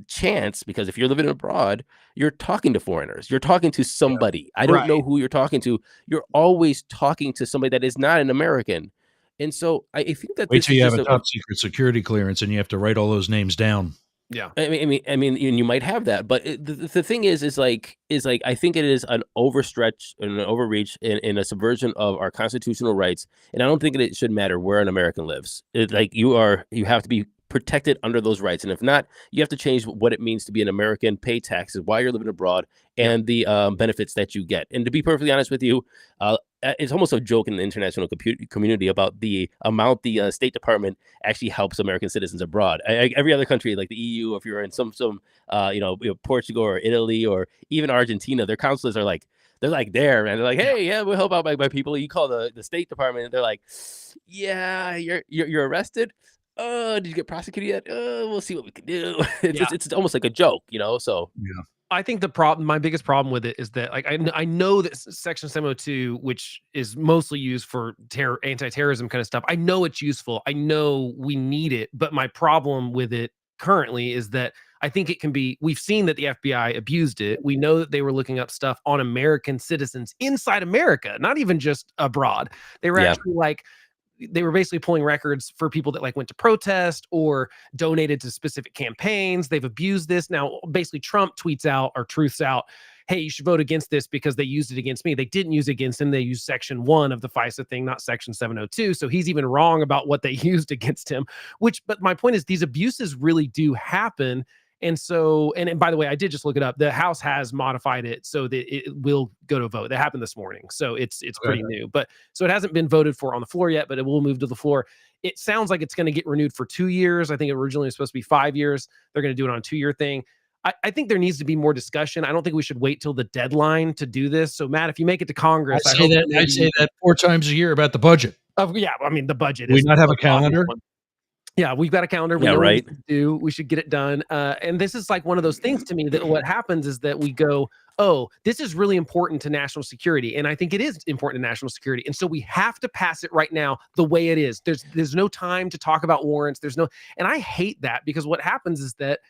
Speaker 5: chance, because if you're living abroad, you're talking to foreigners, you're talking to somebody. I don't know who you're talking to. You're always talking to somebody that is not an American. And so I think that
Speaker 1: wait till you have a top secret security clearance and you have to write all those names down.
Speaker 4: Yeah,
Speaker 5: I mean, you might have that, but the thing is like I think it is an overstretch and an overreach in a subversion of our constitutional rights, and I don't think that it should matter where an American lives. You have to be protected under those rights. And if not, you have to change what it means to be an American, pay taxes while you're living abroad, and the benefits that you get. And to be perfectly honest with you, it's almost a joke in the international community about the amount the State Department actually helps American citizens abroad. Every other country, like the EU, if you're in some Portugal or Italy or even Argentina, their consulate are like, they're like there, man. They're like, hey, yeah, we'll help out my people. You call the State Department, and they're like, yeah, you're arrested. Oh, did you get prosecuted yet? We'll see what we can do. It's almost like a joke, So
Speaker 1: Yeah.
Speaker 4: I think my biggest problem with it is that, like, I know that Section 702, which is mostly used for anti-terrorism kind of stuff, I know it's useful. I know we need it, but my problem with it currently is that I think it can be. We've seen that the FBI abused it. We know that they were looking up stuff on American citizens inside America, not even just abroad. They were actually like. They were basically pulling records for people that went to protest or donated to specific campaigns. They've abused this. Now, basically, Trump tweets out or truths out, hey, you should vote against this because they used it against me. They didn't use it against him. They used Section 1 of the FISA thing, not Section 702. So he's even wrong about what they used against him, but my point is these abuses really do happen. And so, and by the way, I did just look it up. The House has modified it so that it will go to vote. That happened this morning. So it's pretty new, but so it hasn't been voted for on the floor yet, but it will move to the floor. It sounds like it's going to get renewed for 2 years. I think it originally was supposed to be 5 years. They're going to do it on a 2-year thing. I think there needs to be more discussion. I don't think we should wait till the deadline to do this. So Matt, if you make it to Congress,
Speaker 1: I say that 4 times a year about the budget.
Speaker 4: Yeah. I mean, the budget.
Speaker 1: We not have a calendar.
Speaker 4: Yeah, we've got a calendar. We know what to do. We should get it done. And this is like one of those things to me that what happens is that we go, oh, this is really important to national security. And I think it is important to national security. And so we have to pass it right now the way it is. There's no time to talk about warrants. And I hate that because what happens is that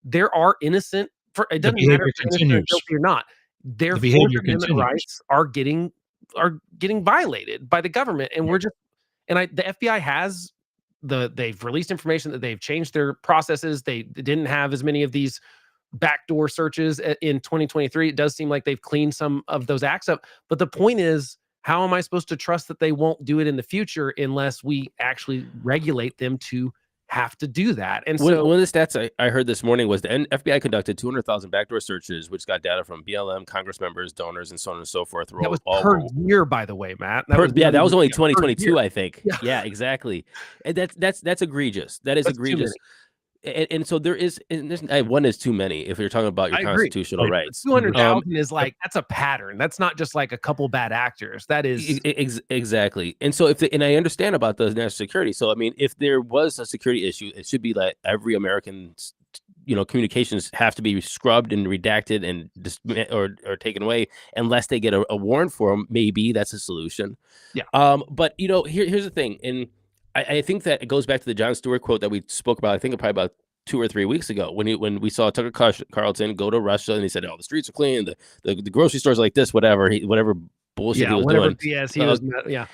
Speaker 4: there are innocent, it doesn't matter if they're innocent or guilty or not. Their Fourth Amendment rights are getting violated by the government. And the FBI has they've released information that they've changed their processes. They didn't have as many of these backdoor searches in 2023. It does seem like they've cleaned some of those acts up. But the point is, how am I supposed to trust that they won't do it in the future unless we actually regulate them to have to do that? And so
Speaker 5: one of the stats I heard this morning was the FBI conducted 200,000 backdoor searches, which got data from BLM, Congress members, donors, and so on and so forth.
Speaker 4: That was per year, by the way, Matt.
Speaker 5: That was only 2022, I think. Yeah, exactly. And that's egregious. That's egregious. And so there's one is too many if you're talking about your constitutional rights.
Speaker 4: 200,000 is that's a pattern. That's not just like a couple bad actors. That is
Speaker 5: exactly. And so and I understand about the national security. So I mean, if there was a security issue, it should be that every American's communications have to be scrubbed and redacted and or taken away unless they get a warrant for them. Maybe that's a solution.
Speaker 4: Yeah.
Speaker 5: But here's the thing, and I think that it goes back to the Jon Stewart quote that we spoke about, I think probably about 2 or 3 weeks ago when we saw Tucker Carlson go to Russia and he said, oh, the streets are clean, the grocery stores like this, whatever bullshit he was doing.
Speaker 4: Yes, he was. Yeah,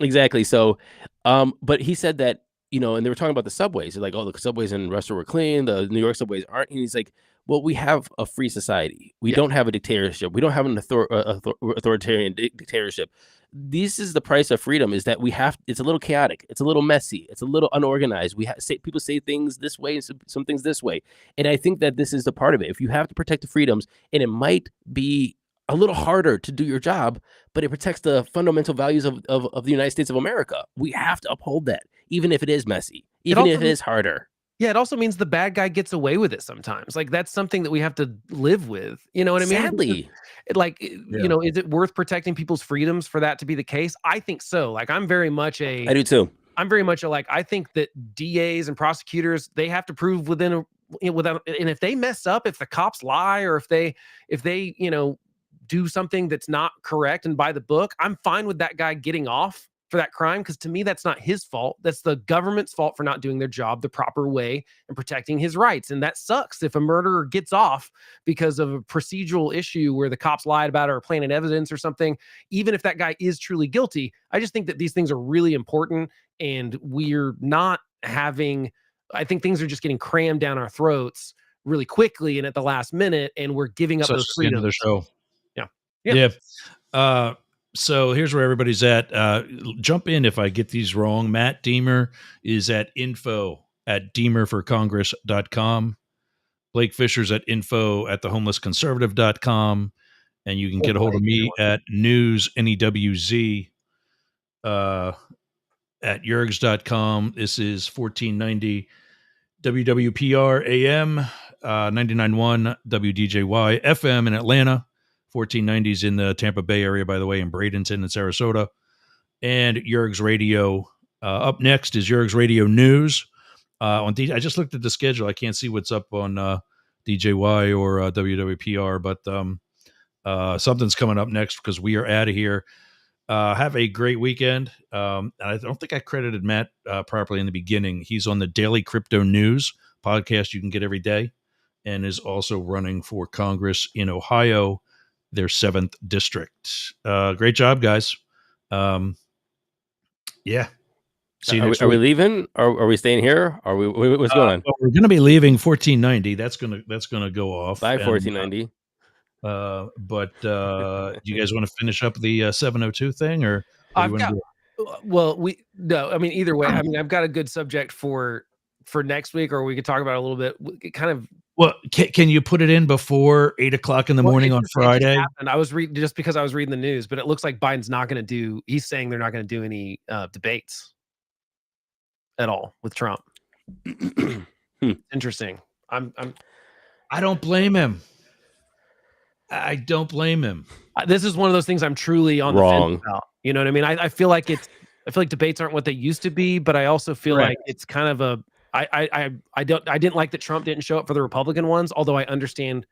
Speaker 5: exactly. So, but he said that, and they were talking about the subways. They're like, oh, the subways in Russia were clean. The New York subways aren't. And he's like, well, we have a free society. We don't have a dictatorship. We don't have an authoritarian dictatorship. This is the price of freedom, is that it's a little chaotic. It's a little messy. It's a little unorganized. People say things this way and some things this way. And I think that this is the part of it. If you have to protect the freedoms, and it might be a little harder to do your job, but it protects the fundamental values of the United States of America. We have to uphold that, even if it is messy, even if it is harder.
Speaker 4: Yeah, it also means the bad guy gets away with it sometimes. Like, that's something that we have to live with. You know what I mean?
Speaker 5: Sadly.
Speaker 4: Is it worth protecting people's freedoms for that to be the case? I think so. Like, I
Speaker 5: do too.
Speaker 4: I'm very much I think that DAs and prosecutors, they have to prove without, and if they mess up, if the cops lie, or if they do something that's not correct and by the book, I'm fine with that guy getting off for that crime, because to me, that's not his fault. That's the government's fault for not doing their job the proper way and protecting his rights. And that sucks if a murderer gets off because of a procedural issue where the cops lied about it or planted evidence or something. Even if that guy is truly guilty, I just think that these things are really important, and we're not having, I think things are just getting crammed down our throats really quickly and at the last minute, and we're giving up those freedoms.
Speaker 1: The show. Yeah. So here's where everybody's at. Jump in if I get these wrong. Matt Deemer is at info at deemerforcongress.com. Blake Fisher's at info@thehomelessconservative.com. And you can get a hold of me at NEWZ at yergs.com. This is 1490 WWPR AM, 99.1 WDJY FM in Atlanta, 1490s in the Tampa Bay area, by the way, in Bradenton and Sarasota, and Yergs Radio. Up next is Yergs Radio News. I just looked at the schedule. I can't see what's up on DJY or WWPR, but something's coming up next because we are out of here. Have a great weekend. And I don't think I credited Matt properly in the beginning. He's on the Daily Crypto News podcast you can get every day and is also running for Congress in Ohio, their 7th district. Great job, guys. Yeah. See you next
Speaker 5: are we
Speaker 1: week.
Speaker 5: leaving? Are we staying here? What's going on?
Speaker 1: Well, we're going to be leaving 1490. That's going to go off.
Speaker 5: Bye, 1490.
Speaker 1: But do you guys want to finish up the 702 thing, or
Speaker 4: I've got? Well, no. I mean, either way. I mean, I've got a good subject for next week, or we could talk about it a little bit. Kind of.
Speaker 1: Well, can you put it in before 8:00 in the morning on Friday?
Speaker 4: And I was reading just because I was reading the news, but it looks like Biden's not going to do. He's saying they're not going to do any debates at all with Trump. Interesting.
Speaker 1: I don't blame him. I don't blame him.
Speaker 4: This is one of those things I'm truly on the fence about. You know what I mean? I feel like debates aren't what they used to be, but I also feel like it's kind of a. I didn't like that Trump didn't show up for the Republican ones, although I understand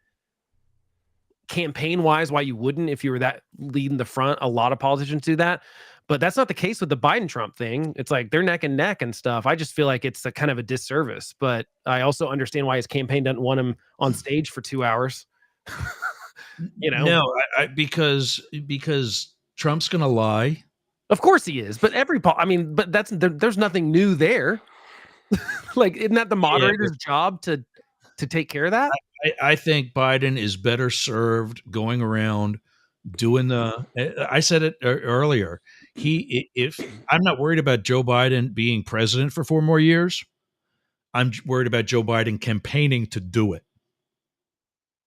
Speaker 4: campaign wise why you wouldn't if you were that leading the front. A lot of politicians do that, but that's not the case with the Biden Trump thing. It's like they're neck and neck and stuff. I just feel like it's a kind of a disservice, but I also understand why his campaign doesn't want him on stage for 2 hours. You know,
Speaker 1: no, because Trump's going to lie.
Speaker 4: Of course he is, but but there's nothing new there. Like, isn't that the moderator's job to take care of that?
Speaker 1: I think Biden is better served going around doing I said it earlier. If I'm not worried about Joe Biden being president for 4 more years, I'm worried about Joe Biden campaigning to do it.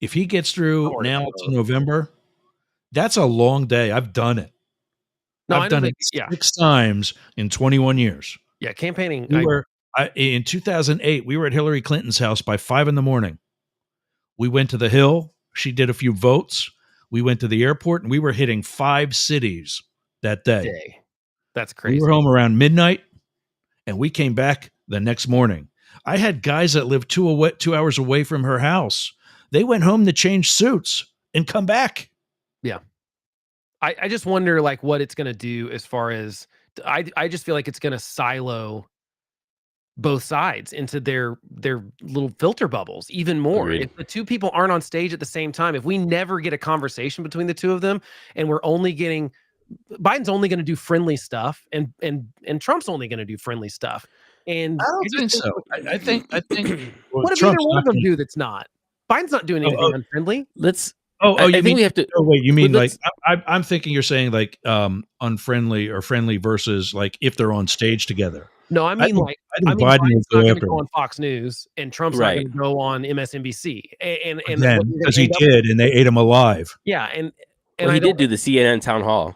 Speaker 1: If he gets through now to November, that's a long day. I've done it. No, I've done it 6 times in 21 years.
Speaker 4: Yeah, campaigning.
Speaker 1: In 2008, we were at Hillary Clinton's house by 5 a.m. We went to the Hill. She did a few votes. We went to the airport, and we were hitting 5 cities that day.
Speaker 4: That's crazy.
Speaker 1: We were home around midnight, and we came back the next morning. I had guys that lived 2 hours away from her house. They went home to change suits and come back.
Speaker 4: Yeah. I just wonder like what it's going to do as far as I just feel like it's going to silo both sides into their little filter bubbles even more.
Speaker 5: Agreed.
Speaker 4: If the two people aren't on stage at the same time, if we never get a conversation between the two of them and we're only getting Biden's only going to do friendly stuff and Trump's only going to do friendly stuff. And
Speaker 1: I don't think so. I think
Speaker 4: what if either one of them do that's not? Biden's not doing anything unfriendly.
Speaker 5: I think we have to.
Speaker 1: Oh wait, you mean like I'm thinking you're saying like unfriendly or friendly versus like if they're on stage together.
Speaker 4: No, I mean
Speaker 1: Biden's
Speaker 4: not going to go on Fox News and Trump's not going to go on MSNBC. And
Speaker 1: because he did, and they ate him alive.
Speaker 4: Yeah, and
Speaker 5: he did do the CNN town hall.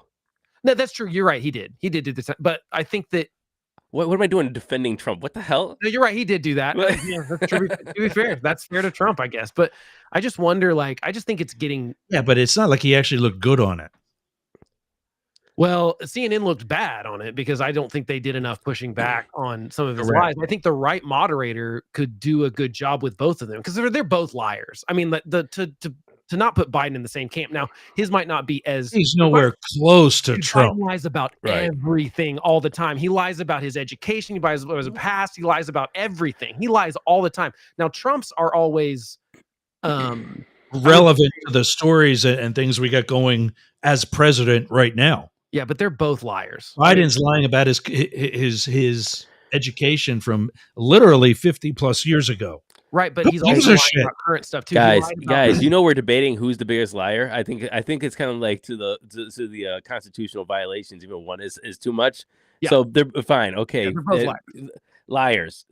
Speaker 4: No, that's true. You're right. He did do this, but I think that.
Speaker 5: What am I doing defending Trump? What the hell?
Speaker 4: No, you're right. He did do that. Yeah, that's true. To be fair, that's fair to Trump, I guess. But I just wonder, like, I just think it's getting.
Speaker 1: Yeah, but it's not like he actually looked good on it.
Speaker 4: Well, CNN looked bad on it because I don't think they did enough pushing back on some of his lies. I think the right moderator could do a good job with both of them because they're both liars. I mean, to not put Biden in the same camp. Now, his might not be as...
Speaker 1: He's nowhere close to Trump.
Speaker 4: Biden lies about everything all the time. He lies about his education. He lies about his past. He lies about everything. He lies all the time. Now, Trump's are always...
Speaker 1: relevant to the stories and things we got going as president right now.
Speaker 4: Yeah, but they're both liars.
Speaker 1: Biden's lying about his education from literally 50 plus years ago.
Speaker 4: Right, but he's also lying about current stuff too.
Speaker 5: Guys, you know we're debating who's the biggest liar. I think it's kind of like to the constitutional violations. Even one is too much. Yeah. So they're fine. Okay,
Speaker 4: yeah, they're both liars.
Speaker 5: Liars.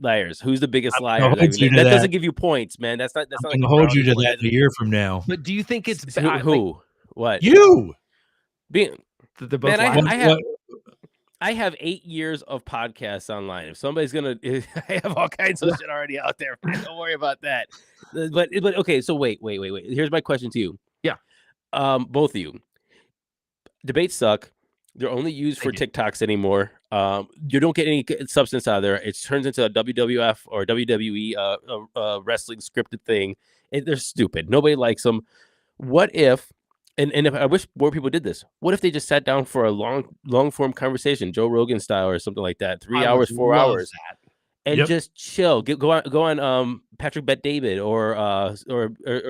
Speaker 5: Who's the biggest
Speaker 1: I'm
Speaker 5: liar?
Speaker 1: gonna hold you to
Speaker 5: That
Speaker 1: that.
Speaker 5: doesn't give you points, man. That's not
Speaker 1: I'm
Speaker 5: like
Speaker 1: going to
Speaker 5: a
Speaker 1: hold you
Speaker 5: brownie
Speaker 1: to
Speaker 5: point.
Speaker 1: that a year from now.
Speaker 4: But do you think it's
Speaker 5: Who? What?
Speaker 1: You.
Speaker 5: Being,
Speaker 4: they're both
Speaker 5: man,
Speaker 4: liars?
Speaker 5: I have 8 years of podcasts online. If somebody's gonna, I have all kinds of shit already out there. Don't worry about that. But okay. So wait. Here's my question to you.
Speaker 4: Yeah.
Speaker 5: Both of you. Debates suck. They're only used for TikToks anymore. You don't get any substance out of there. It turns into a WWF or WWE wrestling scripted thing. They're stupid. Nobody likes them. What if? And if I wish more people did this. What if they just sat down for a long form conversation, Joe Rogan style or something like that, 3 hours, 4 hours, and just chill. Go on Patrick Bet David or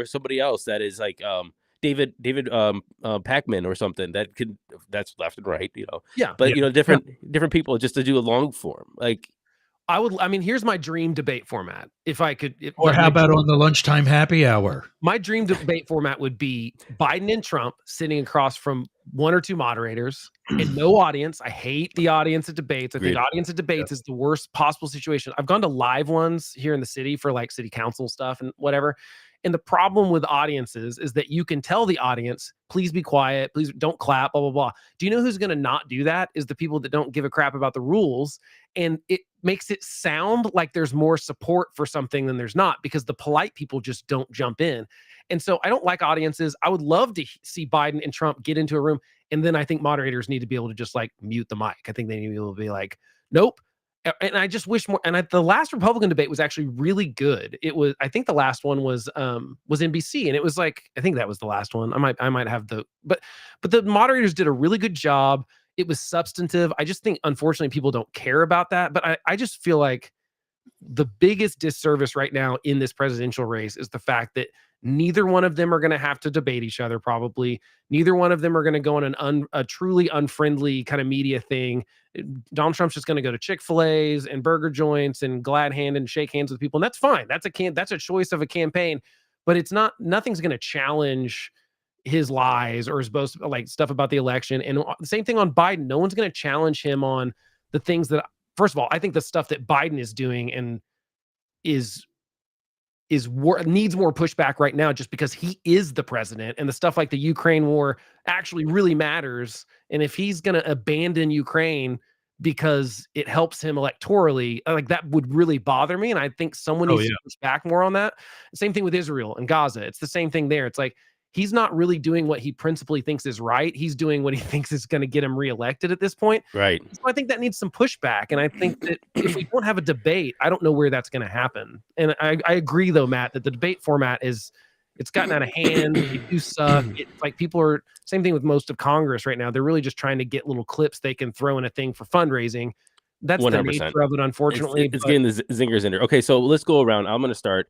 Speaker 5: somebody else that is like David Pacman or something that's left and right,
Speaker 4: Yeah,
Speaker 5: but different people just to do a long form. Like
Speaker 4: I mean, here's my dream debate format. If I could,
Speaker 1: Or how about on the lunchtime happy hour?
Speaker 4: My dream debate format would be Biden and Trump sitting across from one or two moderators and no audience. I hate the audience at debates. I think audience at debates is the worst possible situation. I've gone to live ones here in the city for like city council stuff and whatever. And the problem with audiences is that you can tell the audience, please be quiet, please don't clap, blah, blah, blah. Do you know who's going to not do that? Is the people that don't give a crap about the rules. And it makes it sound like there's more support for something than there's not, because the polite people just don't jump in. And so I don't like audiences. I would love to see Biden and Trump get into a room. And then I think moderators need to be able to just like mute the mic. I think they need to be able to be like, nope. And I just wish more. And the last Republican debate was actually really good. I think the last one was NBC, and it was like, I think that was the last one. I might have but the moderators did a really good job. It was substantive. I just think, unfortunately, people don't care about that. But I just feel like the biggest disservice right now in this presidential race is the fact that neither one of them are going to have to debate each other. Probably neither one of them are going to go on a truly unfriendly kind of media thing. Donald Trump's just going to go to Chick-fil-A's and burger joints and glad hand and shake hands with people. And that's fine. That's a choice of a campaign, but nothing's going to challenge his lies or his boast, like stuff about the election. And the same thing on Biden. No one's going to challenge him on the things that, first of all, I think the stuff that Biden is doing and needs more pushback right now, just because he is the president, and the stuff like the Ukraine war actually really matters. And if he's going to abandon Ukraine because it helps him electorally, like that would really bother me. And I think someone needs to push back more on that. Same thing with Israel and Gaza. It's the same thing there. It's like, he's not really doing what he principally thinks is right. He's doing what he thinks is going to get him reelected at this point.
Speaker 5: Right.
Speaker 4: So I think that needs some pushback. And I think that if we don't have a debate, I don't know where that's going to happen. And I agree, though, Matt, that the debate format it's gotten out of hand. They do suck. It's like people are, same thing with most of Congress right now. They're really just trying to get little clips they can throw in a thing for fundraising. That's 100%. The nature of it, unfortunately.
Speaker 5: It's getting the zingers in there. Okay, so let's go around. I'm going to start.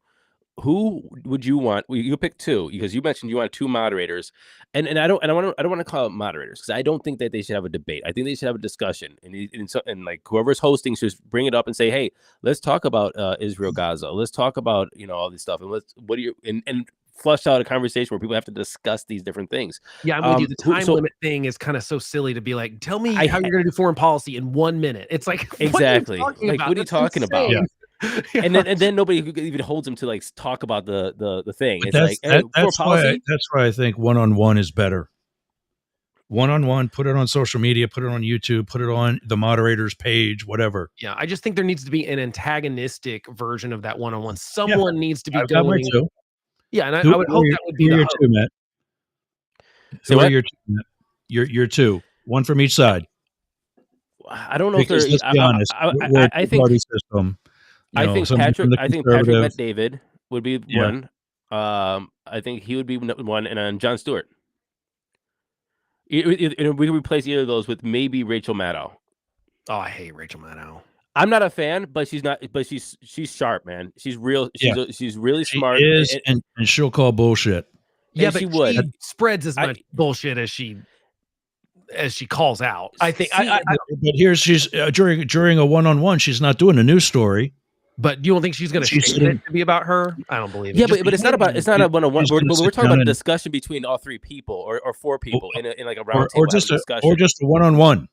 Speaker 5: Who would you want? You pick two, because you mentioned you want two moderators, and I don't want to call it moderators, because I don't think that they should have a debate. I think they should have a discussion, and like whoever's hosting should bring it up and say, hey, let's talk about Israel, Gaza. Let's talk about all this stuff, and and flush out a conversation where people have to discuss these different things.
Speaker 4: Yeah, I'm with you. The time limit thing is kind of so silly to be like, tell me how you're going to do foreign policy in 1 minute. It's like,
Speaker 5: exactly. What are you talking about?
Speaker 4: Yeah.
Speaker 5: And then nobody even holds him to like talk about the thing.
Speaker 1: But
Speaker 5: it's
Speaker 1: that's why I think one-on-one is better. One-on-one, put it on social media, put it on YouTube, put it on the moderator's page, whatever.
Speaker 4: Yeah, I just think there needs to be an antagonistic version of that one-on-one. Someone needs to be going. Yeah, and I would hope that would be the
Speaker 1: two, Matt. So what? You're two, one from each side.
Speaker 5: I don't know
Speaker 1: because
Speaker 5: if
Speaker 1: let's be honest.
Speaker 5: I think
Speaker 1: party system.
Speaker 5: I think Patrick Bet David would be one. I think he would be one, and then Jon Stewart. We could replace either of those with maybe Rachel Maddow.
Speaker 4: Oh, I hate Rachel Maddow.
Speaker 5: I'm not a fan, but she's not. But she's sharp, man. She's real. She's really smart.
Speaker 1: She is, and she'll call bullshit.
Speaker 4: Yeah, but she spreads as much bullshit as she calls out. I think.
Speaker 1: But she's during a one-on-one. She's not doing a news story.
Speaker 4: But you don't think she's going to shape it to be about her? I don't believe it.
Speaker 5: Yeah, but it's not a one-on-one. We're talking about a discussion between all three people or four people in like a round table
Speaker 1: or just a one-on-one.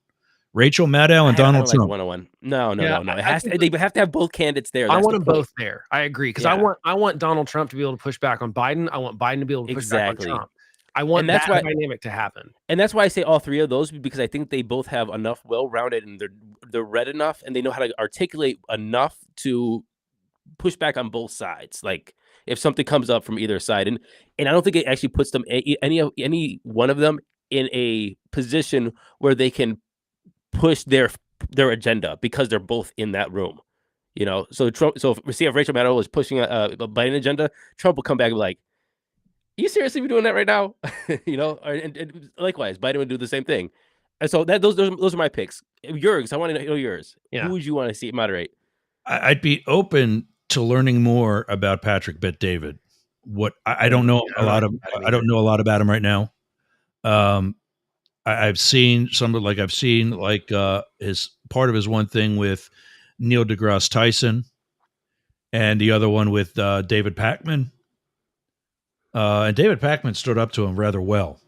Speaker 1: Rachel Maddow and
Speaker 5: I
Speaker 1: Donald
Speaker 5: don't like
Speaker 1: Trump.
Speaker 5: one-on-one. No.
Speaker 4: Yeah,
Speaker 5: It has to, they have to have both candidates there.
Speaker 4: I
Speaker 5: That's
Speaker 4: want
Speaker 5: the
Speaker 4: them
Speaker 5: point.
Speaker 4: both there. I agree because
Speaker 5: Yeah.
Speaker 4: I want Donald Trump to be able to push back on Biden. I want Biden to be able to push
Speaker 5: Exactly.
Speaker 4: back on Trump. I want
Speaker 5: And that's
Speaker 4: that
Speaker 5: why-
Speaker 4: dynamic to happen.
Speaker 5: And that's why I say all three of those, because I think they both have enough well-rounded, and they're read enough, and they know how to articulate enough to push back on both sides. Like if something comes up from either side, and I don't think it actually puts them any one of them in a position where they can push their agenda because they're both in that room. You know, so Trump. So if we see if Rachel Maddow is pushing a Biden agenda, Trump will come back and be like, "You seriously be doing that right now?" You know, and likewise, Biden would do the same thing. And so those are my picks. Yours, I want to know yours.
Speaker 4: Yeah.
Speaker 5: Who would you want to see moderate?
Speaker 1: I'd be open to learning more about Patrick Bet-David. What I don't know
Speaker 4: Yeah,
Speaker 1: a lot of.
Speaker 4: I don't
Speaker 1: I don't know a lot about him right now. I've seen his part of his one thing with Neil deGrasse Tyson, and the other one with David Pakman. And David Pakman stood up to him rather well.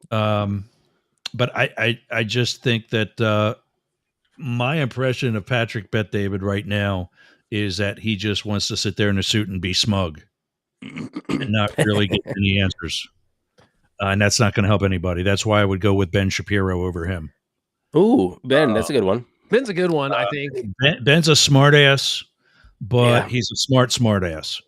Speaker 1: But I just think that my impression of Patrick Bet-David right now is that he just wants to sit there in a suit and be smug and not really get any answers. And that's not going to help anybody. That's why I would go with Ben Shapiro over him.
Speaker 5: Ooh, Ben, that's a good one.
Speaker 4: Ben's a good one, I think.
Speaker 1: Ben's a smart ass, but
Speaker 5: Yeah.
Speaker 1: he's a smart ass.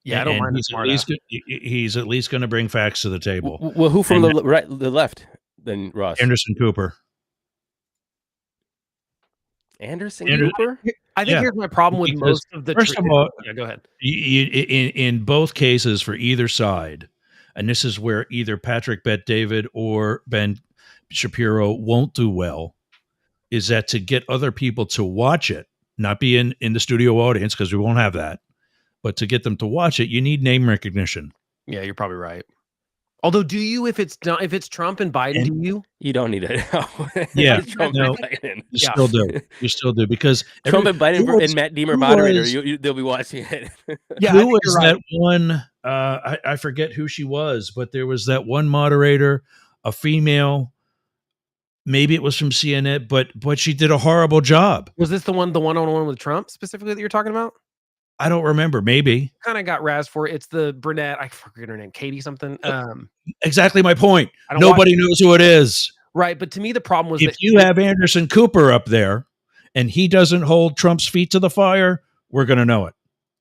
Speaker 4: Yeah, I don't
Speaker 1: And
Speaker 4: mind the
Speaker 1: he's
Speaker 4: smart
Speaker 1: at
Speaker 4: ass.
Speaker 1: least he's at least going to bring facts to the table.
Speaker 5: Well, who from
Speaker 1: And
Speaker 5: the left? Then Ross
Speaker 1: Anderson Cooper.
Speaker 5: Anderson
Speaker 1: Ander-
Speaker 5: Cooper.
Speaker 4: I think
Speaker 1: Yeah,
Speaker 4: here's my problem with
Speaker 1: because
Speaker 4: most of the.
Speaker 1: first of all,
Speaker 4: yeah, go ahead.
Speaker 1: in both cases for either side, and this is where either Patrick Bet-David or Ben Shapiro won't do well, is that to get other people to watch it, not be in the studio audience, because we won't have that, but to get them to watch it, you need name recognition.
Speaker 4: Yeah, you're probably right. Although, do you if it's Trump and Biden?
Speaker 1: And-
Speaker 4: Do you?
Speaker 5: You don't need it.
Speaker 1: Yeah,
Speaker 5: Trump
Speaker 1: no.
Speaker 5: and Biden.
Speaker 1: You
Speaker 4: Yeah.
Speaker 1: still do. You still do, because
Speaker 5: Trump and Biden
Speaker 1: who was-
Speaker 5: and Matt Deemer
Speaker 1: who
Speaker 5: moderator.
Speaker 1: was-
Speaker 5: They'll be watching it.
Speaker 4: Yeah, I
Speaker 1: who
Speaker 4: think
Speaker 1: was
Speaker 4: you're right.
Speaker 1: that one? I forget who she was, but there was that one moderator, a female. Maybe it was from CNN, but she did a horrible job.
Speaker 4: Was this the one-on-one with Trump specifically that you're talking about?
Speaker 1: I don't remember. Maybe
Speaker 4: Kind of got razzed for it. It's the brunette. I forget her name. Katie something.
Speaker 1: exactly my point.
Speaker 4: I don't
Speaker 1: Nobody knows who it is.
Speaker 4: Right, but to me the problem was
Speaker 1: If
Speaker 4: that
Speaker 1: you have Anderson Cooper up there and he doesn't hold Trump's feet to the fire, we're going to know it.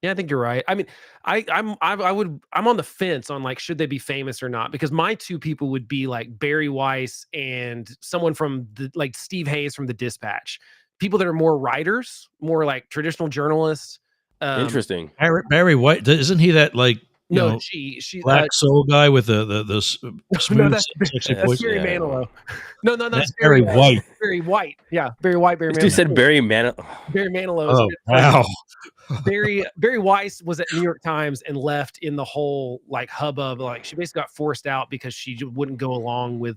Speaker 4: Yeah, I think you're right. I mean, I'm on the fence on like should they be famous or not, because my two people would be like Barry Weiss and someone from like Steve Hayes from the Dispatch. People that are more writers, more like traditional journalists.
Speaker 5: Interesting.
Speaker 1: Barry White, isn't he that like
Speaker 4: No, she
Speaker 1: black soul guy with the smooth
Speaker 4: that's-
Speaker 1: sexy
Speaker 5: that's
Speaker 1: voice?
Speaker 4: Barry
Speaker 5: Yeah.
Speaker 4: Manilow. No, that's
Speaker 1: That's Barry White.
Speaker 4: Barry White. Yeah, Barry White. Barry
Speaker 5: This dude
Speaker 4: Manilow.
Speaker 5: said Barry Manilow.
Speaker 4: Barry Manilow.
Speaker 1: Oh wow!
Speaker 4: Barry Weiss was at New York Times and left in the whole like hubbub. Like she basically got forced out because she wouldn't go along with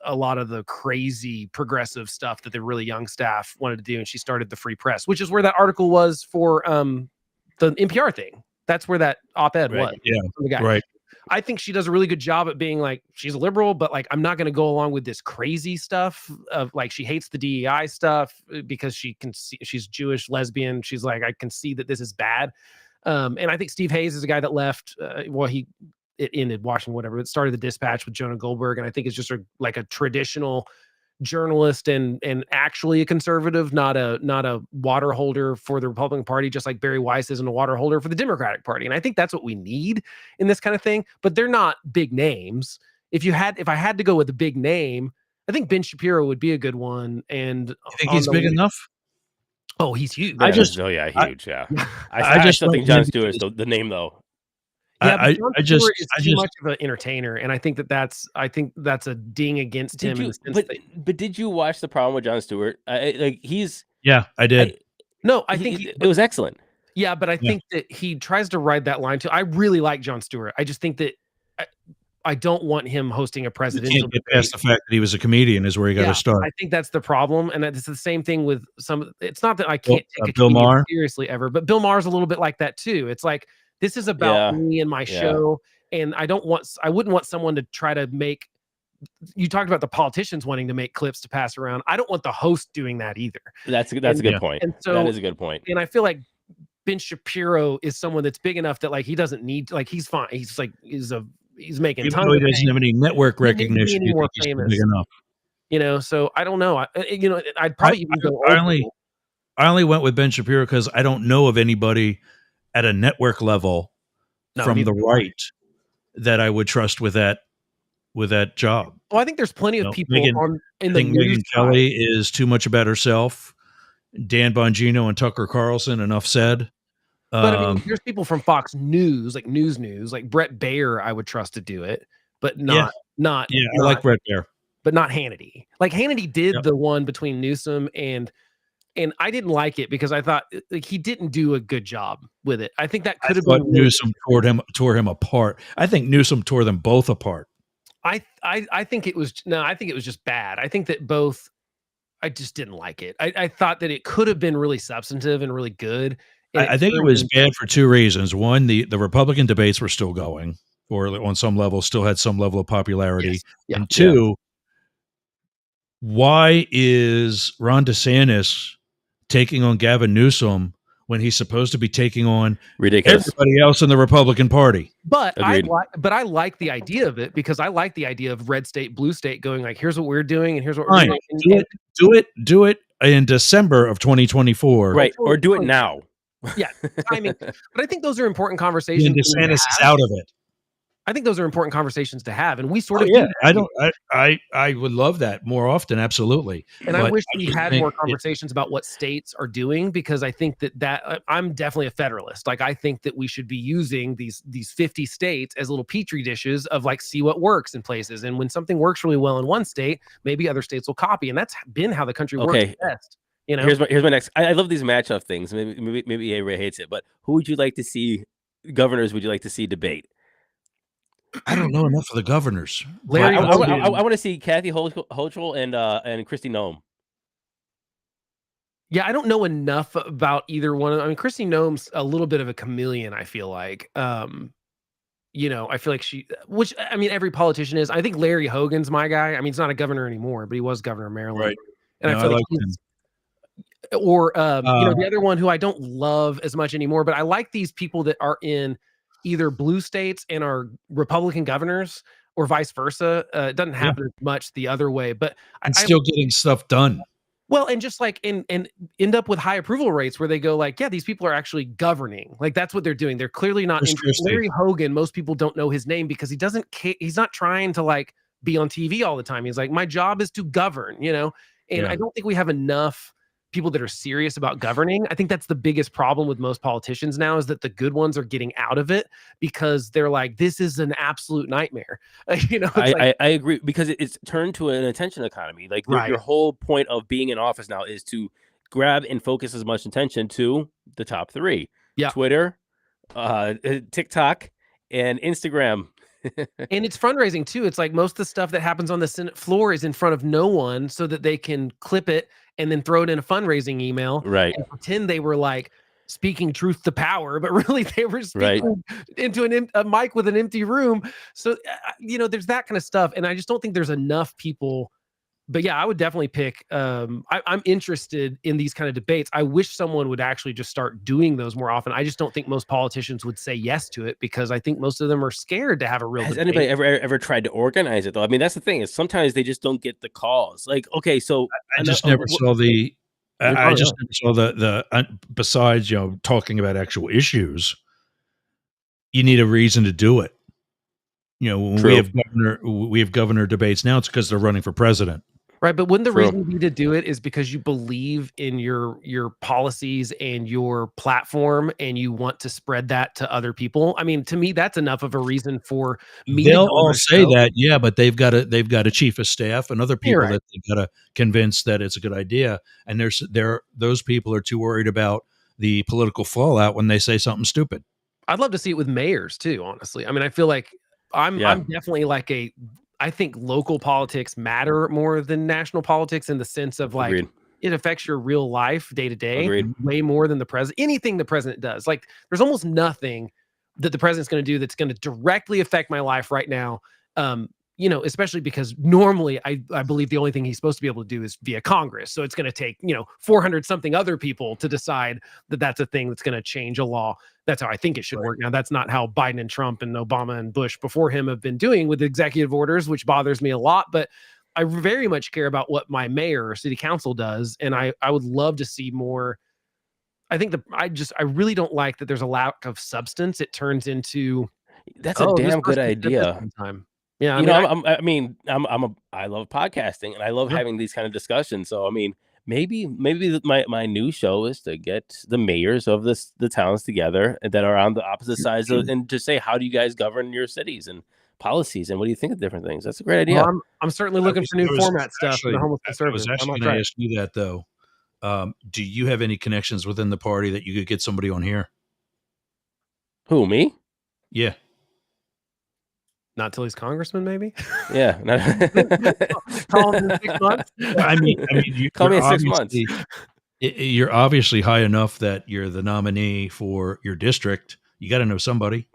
Speaker 4: a lot of the crazy progressive stuff that the really young staff wanted to do, and she started the Free Press, which is where that article was for the NPR thing. That's where that op-ed
Speaker 5: Right.
Speaker 4: was.
Speaker 1: Yeah,
Speaker 4: from the guy.
Speaker 1: right.
Speaker 4: I think she does a really good job at being like, she's a liberal, but like, I'm not going to go along with this crazy stuff of like, she hates the DEI stuff because she can see she's Jewish, lesbian. She's like, I can see that this is bad. And I think Steve Hayes is a guy that left, it ended Washington, whatever. It started the Dispatch with Jonah Goldberg. And I think it's just like a traditional journalist and actually a conservative, not a water holder for the Republican Party, just like Barry Weiss isn't a water holder for the Democratic Party. And I think that's what we need in this kind of thing, but they're not big names. If I had to go with a big name, I think Ben Shapiro would be a good one. And
Speaker 1: You think he's big enough?
Speaker 4: Oh, he's huge.
Speaker 1: I just-
Speaker 5: huge. Yeah.
Speaker 1: I
Speaker 5: I
Speaker 1: just
Speaker 5: still think
Speaker 1: don't
Speaker 5: Jon
Speaker 1: think
Speaker 5: Stewart is the name though.
Speaker 4: Yeah,
Speaker 1: I
Speaker 4: but Jon Stewart is too much of an entertainer, and I think that's a ding against him. In the sense
Speaker 5: But did you watch The Problem with Jon Stewart?
Speaker 1: Yeah, I did.
Speaker 4: I think
Speaker 5: it was excellent.
Speaker 4: Yeah, but I think that he tries to ride that line too. I really like Jon Stewart. I just think that I don't want him hosting a
Speaker 1: You
Speaker 4: presidential
Speaker 1: can't get
Speaker 4: debate.
Speaker 1: past the fact that he was a comedian is where you got to start.
Speaker 4: I think that's the problem, and it's the same thing with some. It's not that I can't take a
Speaker 1: Bill
Speaker 4: comedian
Speaker 1: Maher?
Speaker 4: seriously ever, but Bill Maher's a little bit like that too. It's like this is about me and my show, and I wouldn't want someone to try to make you talked about the politicians wanting to make clips to pass around. I don't want the host doing that either.
Speaker 5: That's a good point.
Speaker 4: And so
Speaker 5: that is a good point.
Speaker 4: And I feel like Ben Shapiro is someone that's big enough that like he doesn't need, like, he's fine. He's making
Speaker 1: Even
Speaker 4: tons
Speaker 1: though he
Speaker 4: of
Speaker 1: doesn't have any network recognition,
Speaker 4: any
Speaker 1: you
Speaker 4: more
Speaker 1: think he's
Speaker 4: famous.
Speaker 1: big enough.
Speaker 4: You know, so I don't know. I'd probably even go
Speaker 1: I only went with Ben Shapiro because I don't know of anybody at a network level from the right that I would trust with that job.
Speaker 4: Well, I think there's plenty of people in the
Speaker 1: Megyn
Speaker 4: news
Speaker 1: Kelly is too much about herself. Dan Bongino and Tucker Carlson, enough said.
Speaker 4: But I mean, there's people from Fox News, like news, like Brett Baer. I would trust to do it, but not.
Speaker 1: I like Brett Baer,
Speaker 4: but not Hannity. Like Hannity did the one between Newsom and I didn't like it because I thought like he didn't do a good job with it. I think that could have been
Speaker 1: Newsom tore him apart. I think Newsom tore them both apart.
Speaker 4: I think it was I think it was just bad. I think that both. I just didn't like it. I thought that it could have been really substantive and really good. And
Speaker 1: I think it was bad for two reasons. One, the Republican debates were still going, or on some level, still had some level of popularity.
Speaker 4: Yes. Yeah.
Speaker 1: And two, why is Ron DeSantis taking on Gavin Newsom when he's supposed to be taking on everybody else in the Republican Party?
Speaker 4: But I like the idea of it because I like the idea of red state, blue state going like, here's what we're doing and here's what we're doing.
Speaker 1: Do it in December of 2024.
Speaker 5: Right. Or do it now.
Speaker 4: Yeah. Timing. But I think those are important conversations.
Speaker 1: And DeSantis is out of it.
Speaker 4: I think those are important conversations to have, and we sort of
Speaker 1: do that. I would love that more often, absolutely.
Speaker 4: And I wish we had more conversations about what states are doing, because I think that I'm definitely a federalist. Like I think that we should be using these 50 states as little petri dishes of like see what works in places, and when something works really well in one state, maybe other states will copy, and that's been how the country works best. You know,
Speaker 5: here's my next. I love these matchup things. Maybe Ray hates it, but who would you like to see? Governors would you like to see debate?
Speaker 1: I don't know enough of the governors.
Speaker 5: I want to see Kathy Hochul and Kristi Noem.
Speaker 4: Yeah, I don't know enough about either one. I mean, Kristi Noem's a little bit of a chameleon, I feel like. You know, I feel like which I mean, every politician is. I think Larry Hogan's my guy. I mean, he's not a governor anymore, but he was governor of Maryland.
Speaker 1: Right.
Speaker 4: And I feel like he's, or you know, the other one who I don't love as much anymore, but I like these people that are in either blue states and are Republican governors or vice versa. It doesn't happen as much the other way, but
Speaker 1: still getting stuff done.
Speaker 4: Well, and just like and end up with high approval rates where they go like, yeah, these people are actually governing. Like that's what they're doing. They're clearly not. Larry Hogan, most people don't know his name because he doesn't. He's not trying to like be on TV all the time. He's like, my job is to govern, you know. And I don't think we have enough people that are serious about governing. I think that's the biggest problem with most politicians now, is that the good ones are getting out of it because they're like, this is an absolute nightmare. You know,
Speaker 5: I agree, because it's turned to an attention economy. Like your whole point of being in office now is to grab and focus as much attention to the top three.
Speaker 4: Yeah.
Speaker 5: Twitter, TikTok, and Instagram.
Speaker 4: And it's fundraising too. It's like most of the stuff that happens on the Senate floor is in front of no one so that they can clip it and then throw it in a fundraising email,
Speaker 5: right?
Speaker 4: And pretend they were like speaking truth to power, but really they were speaking into a mic with an empty room. So, you know, there's that kind of stuff. And I just don't think there's enough people. But yeah, I would definitely pick. I'm interested in these kind of debates. I wish someone would actually just start doing those more often. I just don't think most politicians would say yes to it because I think most of them are scared to have a real.
Speaker 5: Has
Speaker 4: debate.
Speaker 5: Anybody ever tried to organize it though? I mean, that's the thing, is sometimes they just don't get the calls. Like, okay, so
Speaker 1: I just never saw the. I just never saw the besides, you know, talking about actual issues. You need a reason to do it. You know, when we have governor debates now, it's because they're running for president.
Speaker 4: Right, but wouldn't the reason be to do it is because you believe in your policies and your platform, and you want to spread that to other people? I mean, to me, that's enough of a reason for me.
Speaker 1: They'll all say that, yeah, but they've got a chief of staff and other people that they've got to convince that it's a good idea, and those people are too worried about the political fallout when they say something stupid.
Speaker 4: I'd love to see it with mayors too. Honestly, I mean, I feel like I'm definitely like I think local politics matter more than national politics in the sense of like it affects your real life day to day way more than the president. Anything the president does, like there's almost nothing that the president's going to do that's going to directly affect my life right now. especially because normally I believe the only thing he's supposed to be able to do is via Congress. So it's going to take, 400 something other people to decide that that's a thing that's going to change a law. That's how I think it should work. Now, that's not how Biden and Trump and Obama and Bush before him have been doing with executive orders, which bothers me a lot. But I very much care about what my mayor or city council does. And I would love to see more. I think I really don't like that there's a lack of substance. It turns into
Speaker 5: that's a damn good idea.
Speaker 4: Yeah,
Speaker 5: I love podcasting and I love having these kind of discussions. So I mean, maybe my new show is to get the mayors of the towns together that are on the opposite sides and just say, how do you guys govern your cities and policies, and what do you think of different things? That's a great idea.
Speaker 4: Well, I'm certainly looking for new format stuff. The homeless conservative.
Speaker 1: I was actually going to ask you that though. Do you have any connections within the party that you could get somebody on here?
Speaker 5: Who, me?
Speaker 1: Yeah.
Speaker 4: Not till he's congressman, maybe.
Speaker 5: Yeah.
Speaker 4: Call him in 6 months.
Speaker 1: I mean,
Speaker 5: call me in 6 months.
Speaker 1: You're obviously high enough that you're the nominee for your district. You got to know somebody.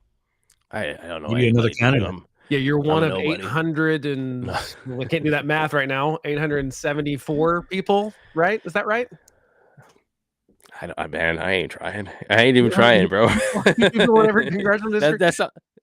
Speaker 5: I don't know.
Speaker 1: Maybe another candidate.
Speaker 4: Yeah, you're one of 800 and I can't do that math right now. 874 people, right? Is that right?
Speaker 5: I ain't trying. I ain't even trying, bro.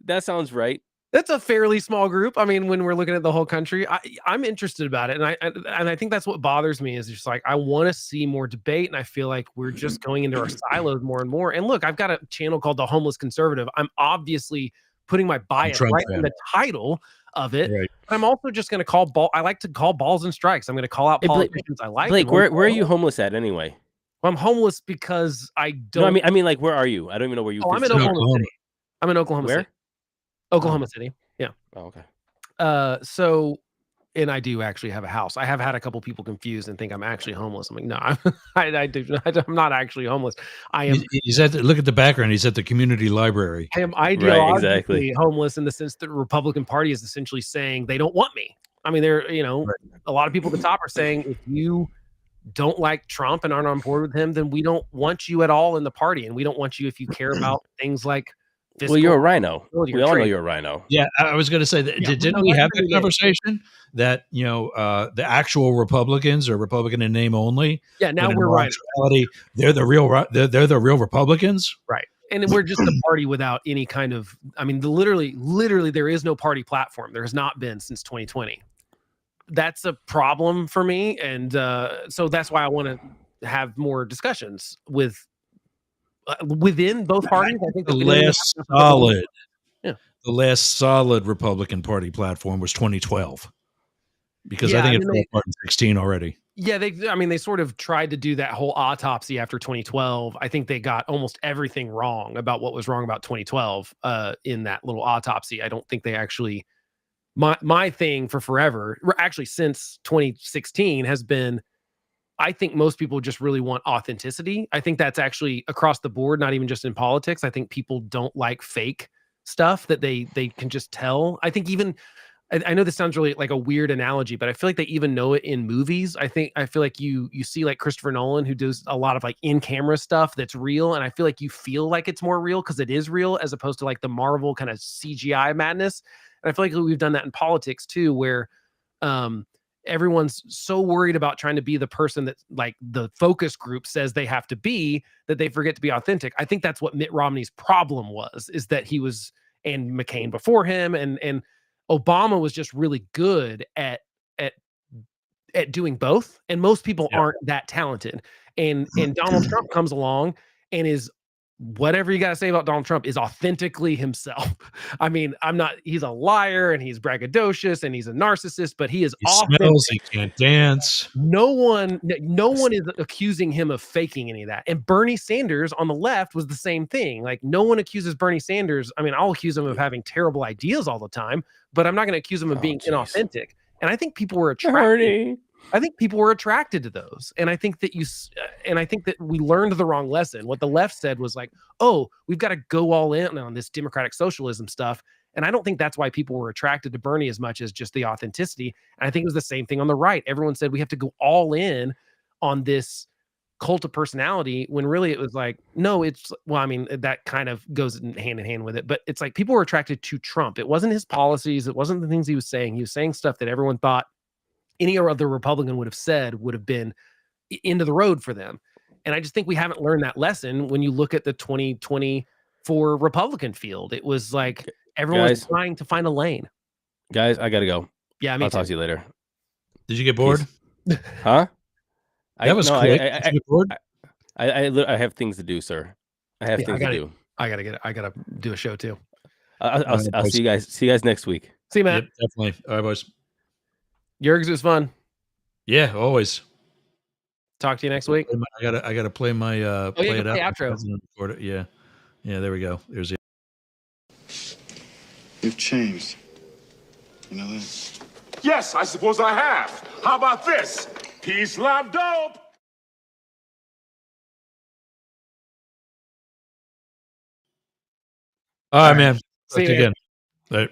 Speaker 5: That sounds right.
Speaker 4: That's a fairly small group. I mean, when we're looking at the whole country, I'm interested about it. And I think that's what bothers me is just like, I want to see more debate. And I feel like we're just going into our silos more and more. And look, I've got a channel called The Homeless Conservative. I'm obviously putting my bias right in the title of it. Right. But I'm also just going to I like to call balls and strikes. I'm going to call out politicians I like.
Speaker 5: Blake, where are you homeless at anyway?
Speaker 4: Well, I'm homeless because I don't.
Speaker 5: No, I mean, like, where are you? I don't even know where you.
Speaker 4: I'm in Oklahoma City. I'm in Oklahoma City. Oklahoma City. Yeah.
Speaker 5: Oh, okay.
Speaker 4: So, and I do actually have a house. I have had a couple people confused and think I'm actually homeless. I'm like, no, I'm not actually homeless. I am.
Speaker 1: Look at the background. He's at the community library.
Speaker 4: I am ideologically homeless in the sense that the Republican Party is essentially saying they don't want me. I mean, a lot of people at the top are saying if you don't like Trump and aren't on board with him, then we don't want you at all in the party, and we don't want you if you care about things like.
Speaker 5: Well, you're a rhino. We all know you're a rhino.
Speaker 1: Yeah, I was going to say that. Didn't we have that conversation that the actual Republicans are Republican in name only?
Speaker 4: Yeah, now we're right.
Speaker 1: They're the real Republicans,
Speaker 4: right? And we're just a party without any kind of. I mean, literally, there is no party platform. There has not been since 2020. That's a problem for me, and so that's why I want to have more discussions within both parties. I think
Speaker 1: the last solid Republican Party platform was 2012, because I think it's in 2016 already.
Speaker 4: Yeah, they sort of tried to do that whole autopsy after 2012. I think they got almost everything wrong about what was wrong about 2012 in that little autopsy. I don't think they actually. My thing for forever, actually since 2016, has been. I think most people just really want authenticity. I think that's actually across the board, not even just in politics. I think people don't like fake stuff that they can just tell. I think even, I know this sounds really like a weird analogy, but I feel like they even know it in movies. I feel like you see like Christopher Nolan, who does a lot of like in-camera stuff that's real. And I feel like you feel like it's more real because it is real, as opposed to like the Marvel kind of CGI madness. And I feel like we've done that in politics too, where, everyone's so worried about trying to be the person that like the focus group says they have to be, that they forget to be authentic. I think that's what Mitt Romney's problem was, is that he was, and McCain before him, and Obama was just really good at doing both. And most people aren't that talented. And Donald Trump comes along and is, whatever you got to say about Donald Trump, is authentically himself. I mean, he's a liar and he's braggadocious and he's a narcissist, but he is authentic.
Speaker 1: Smells, he can't dance.
Speaker 4: No one is accusing him of faking any of that. And Bernie Sanders on the left was the same thing. Like, no one accuses Bernie Sanders. I mean, I'll accuse him of having terrible ideas all the time, but I'm not going to accuse him of being inauthentic. And I think people were attracted. I think people were attracted to those. And I think that we learned the wrong lesson. What the left said was like, oh, we've got to go all in on this democratic socialism stuff. And I don't think that's why people were attracted to Bernie as much as just the authenticity. And I think it was the same thing on the right. Everyone said we have to go all in on this cult of personality, when really it was like, no, it's, well, I mean, that kind of goes hand in hand with it, but it's like people were attracted to Trump. It wasn't his policies. It wasn't the things he was saying. He was saying stuff that everyone thought any other Republican would have said would have been into the road for them. And I just think we haven't learned that lesson when you look at the 2024 Republican field. It was like everyone was trying to find a lane.
Speaker 5: Guys, I gotta go.
Speaker 4: Yeah,
Speaker 5: I'll talk to you later.
Speaker 1: Did you get bored?
Speaker 5: Huh?
Speaker 1: That was quick. Did you get bored?
Speaker 5: I have things to do, sir. I have things to do.
Speaker 4: I gotta do a show too.
Speaker 5: I'll see you guys. See you guys next week.
Speaker 4: See you, Matt.
Speaker 1: Yep, definitely. All right, boys.
Speaker 4: Yergs, was fun.
Speaker 1: Yeah, always.
Speaker 4: Talk to you next week.
Speaker 1: I gotta play my play it out.
Speaker 4: Outro.
Speaker 1: Record it. Yeah. There we go. There's the.
Speaker 7: You've changed. You know that?
Speaker 2: Yes, I suppose I have. How about this? Peace, love, dope.
Speaker 1: All right, man.
Speaker 4: See
Speaker 1: Talk to
Speaker 4: you
Speaker 1: you again. All right.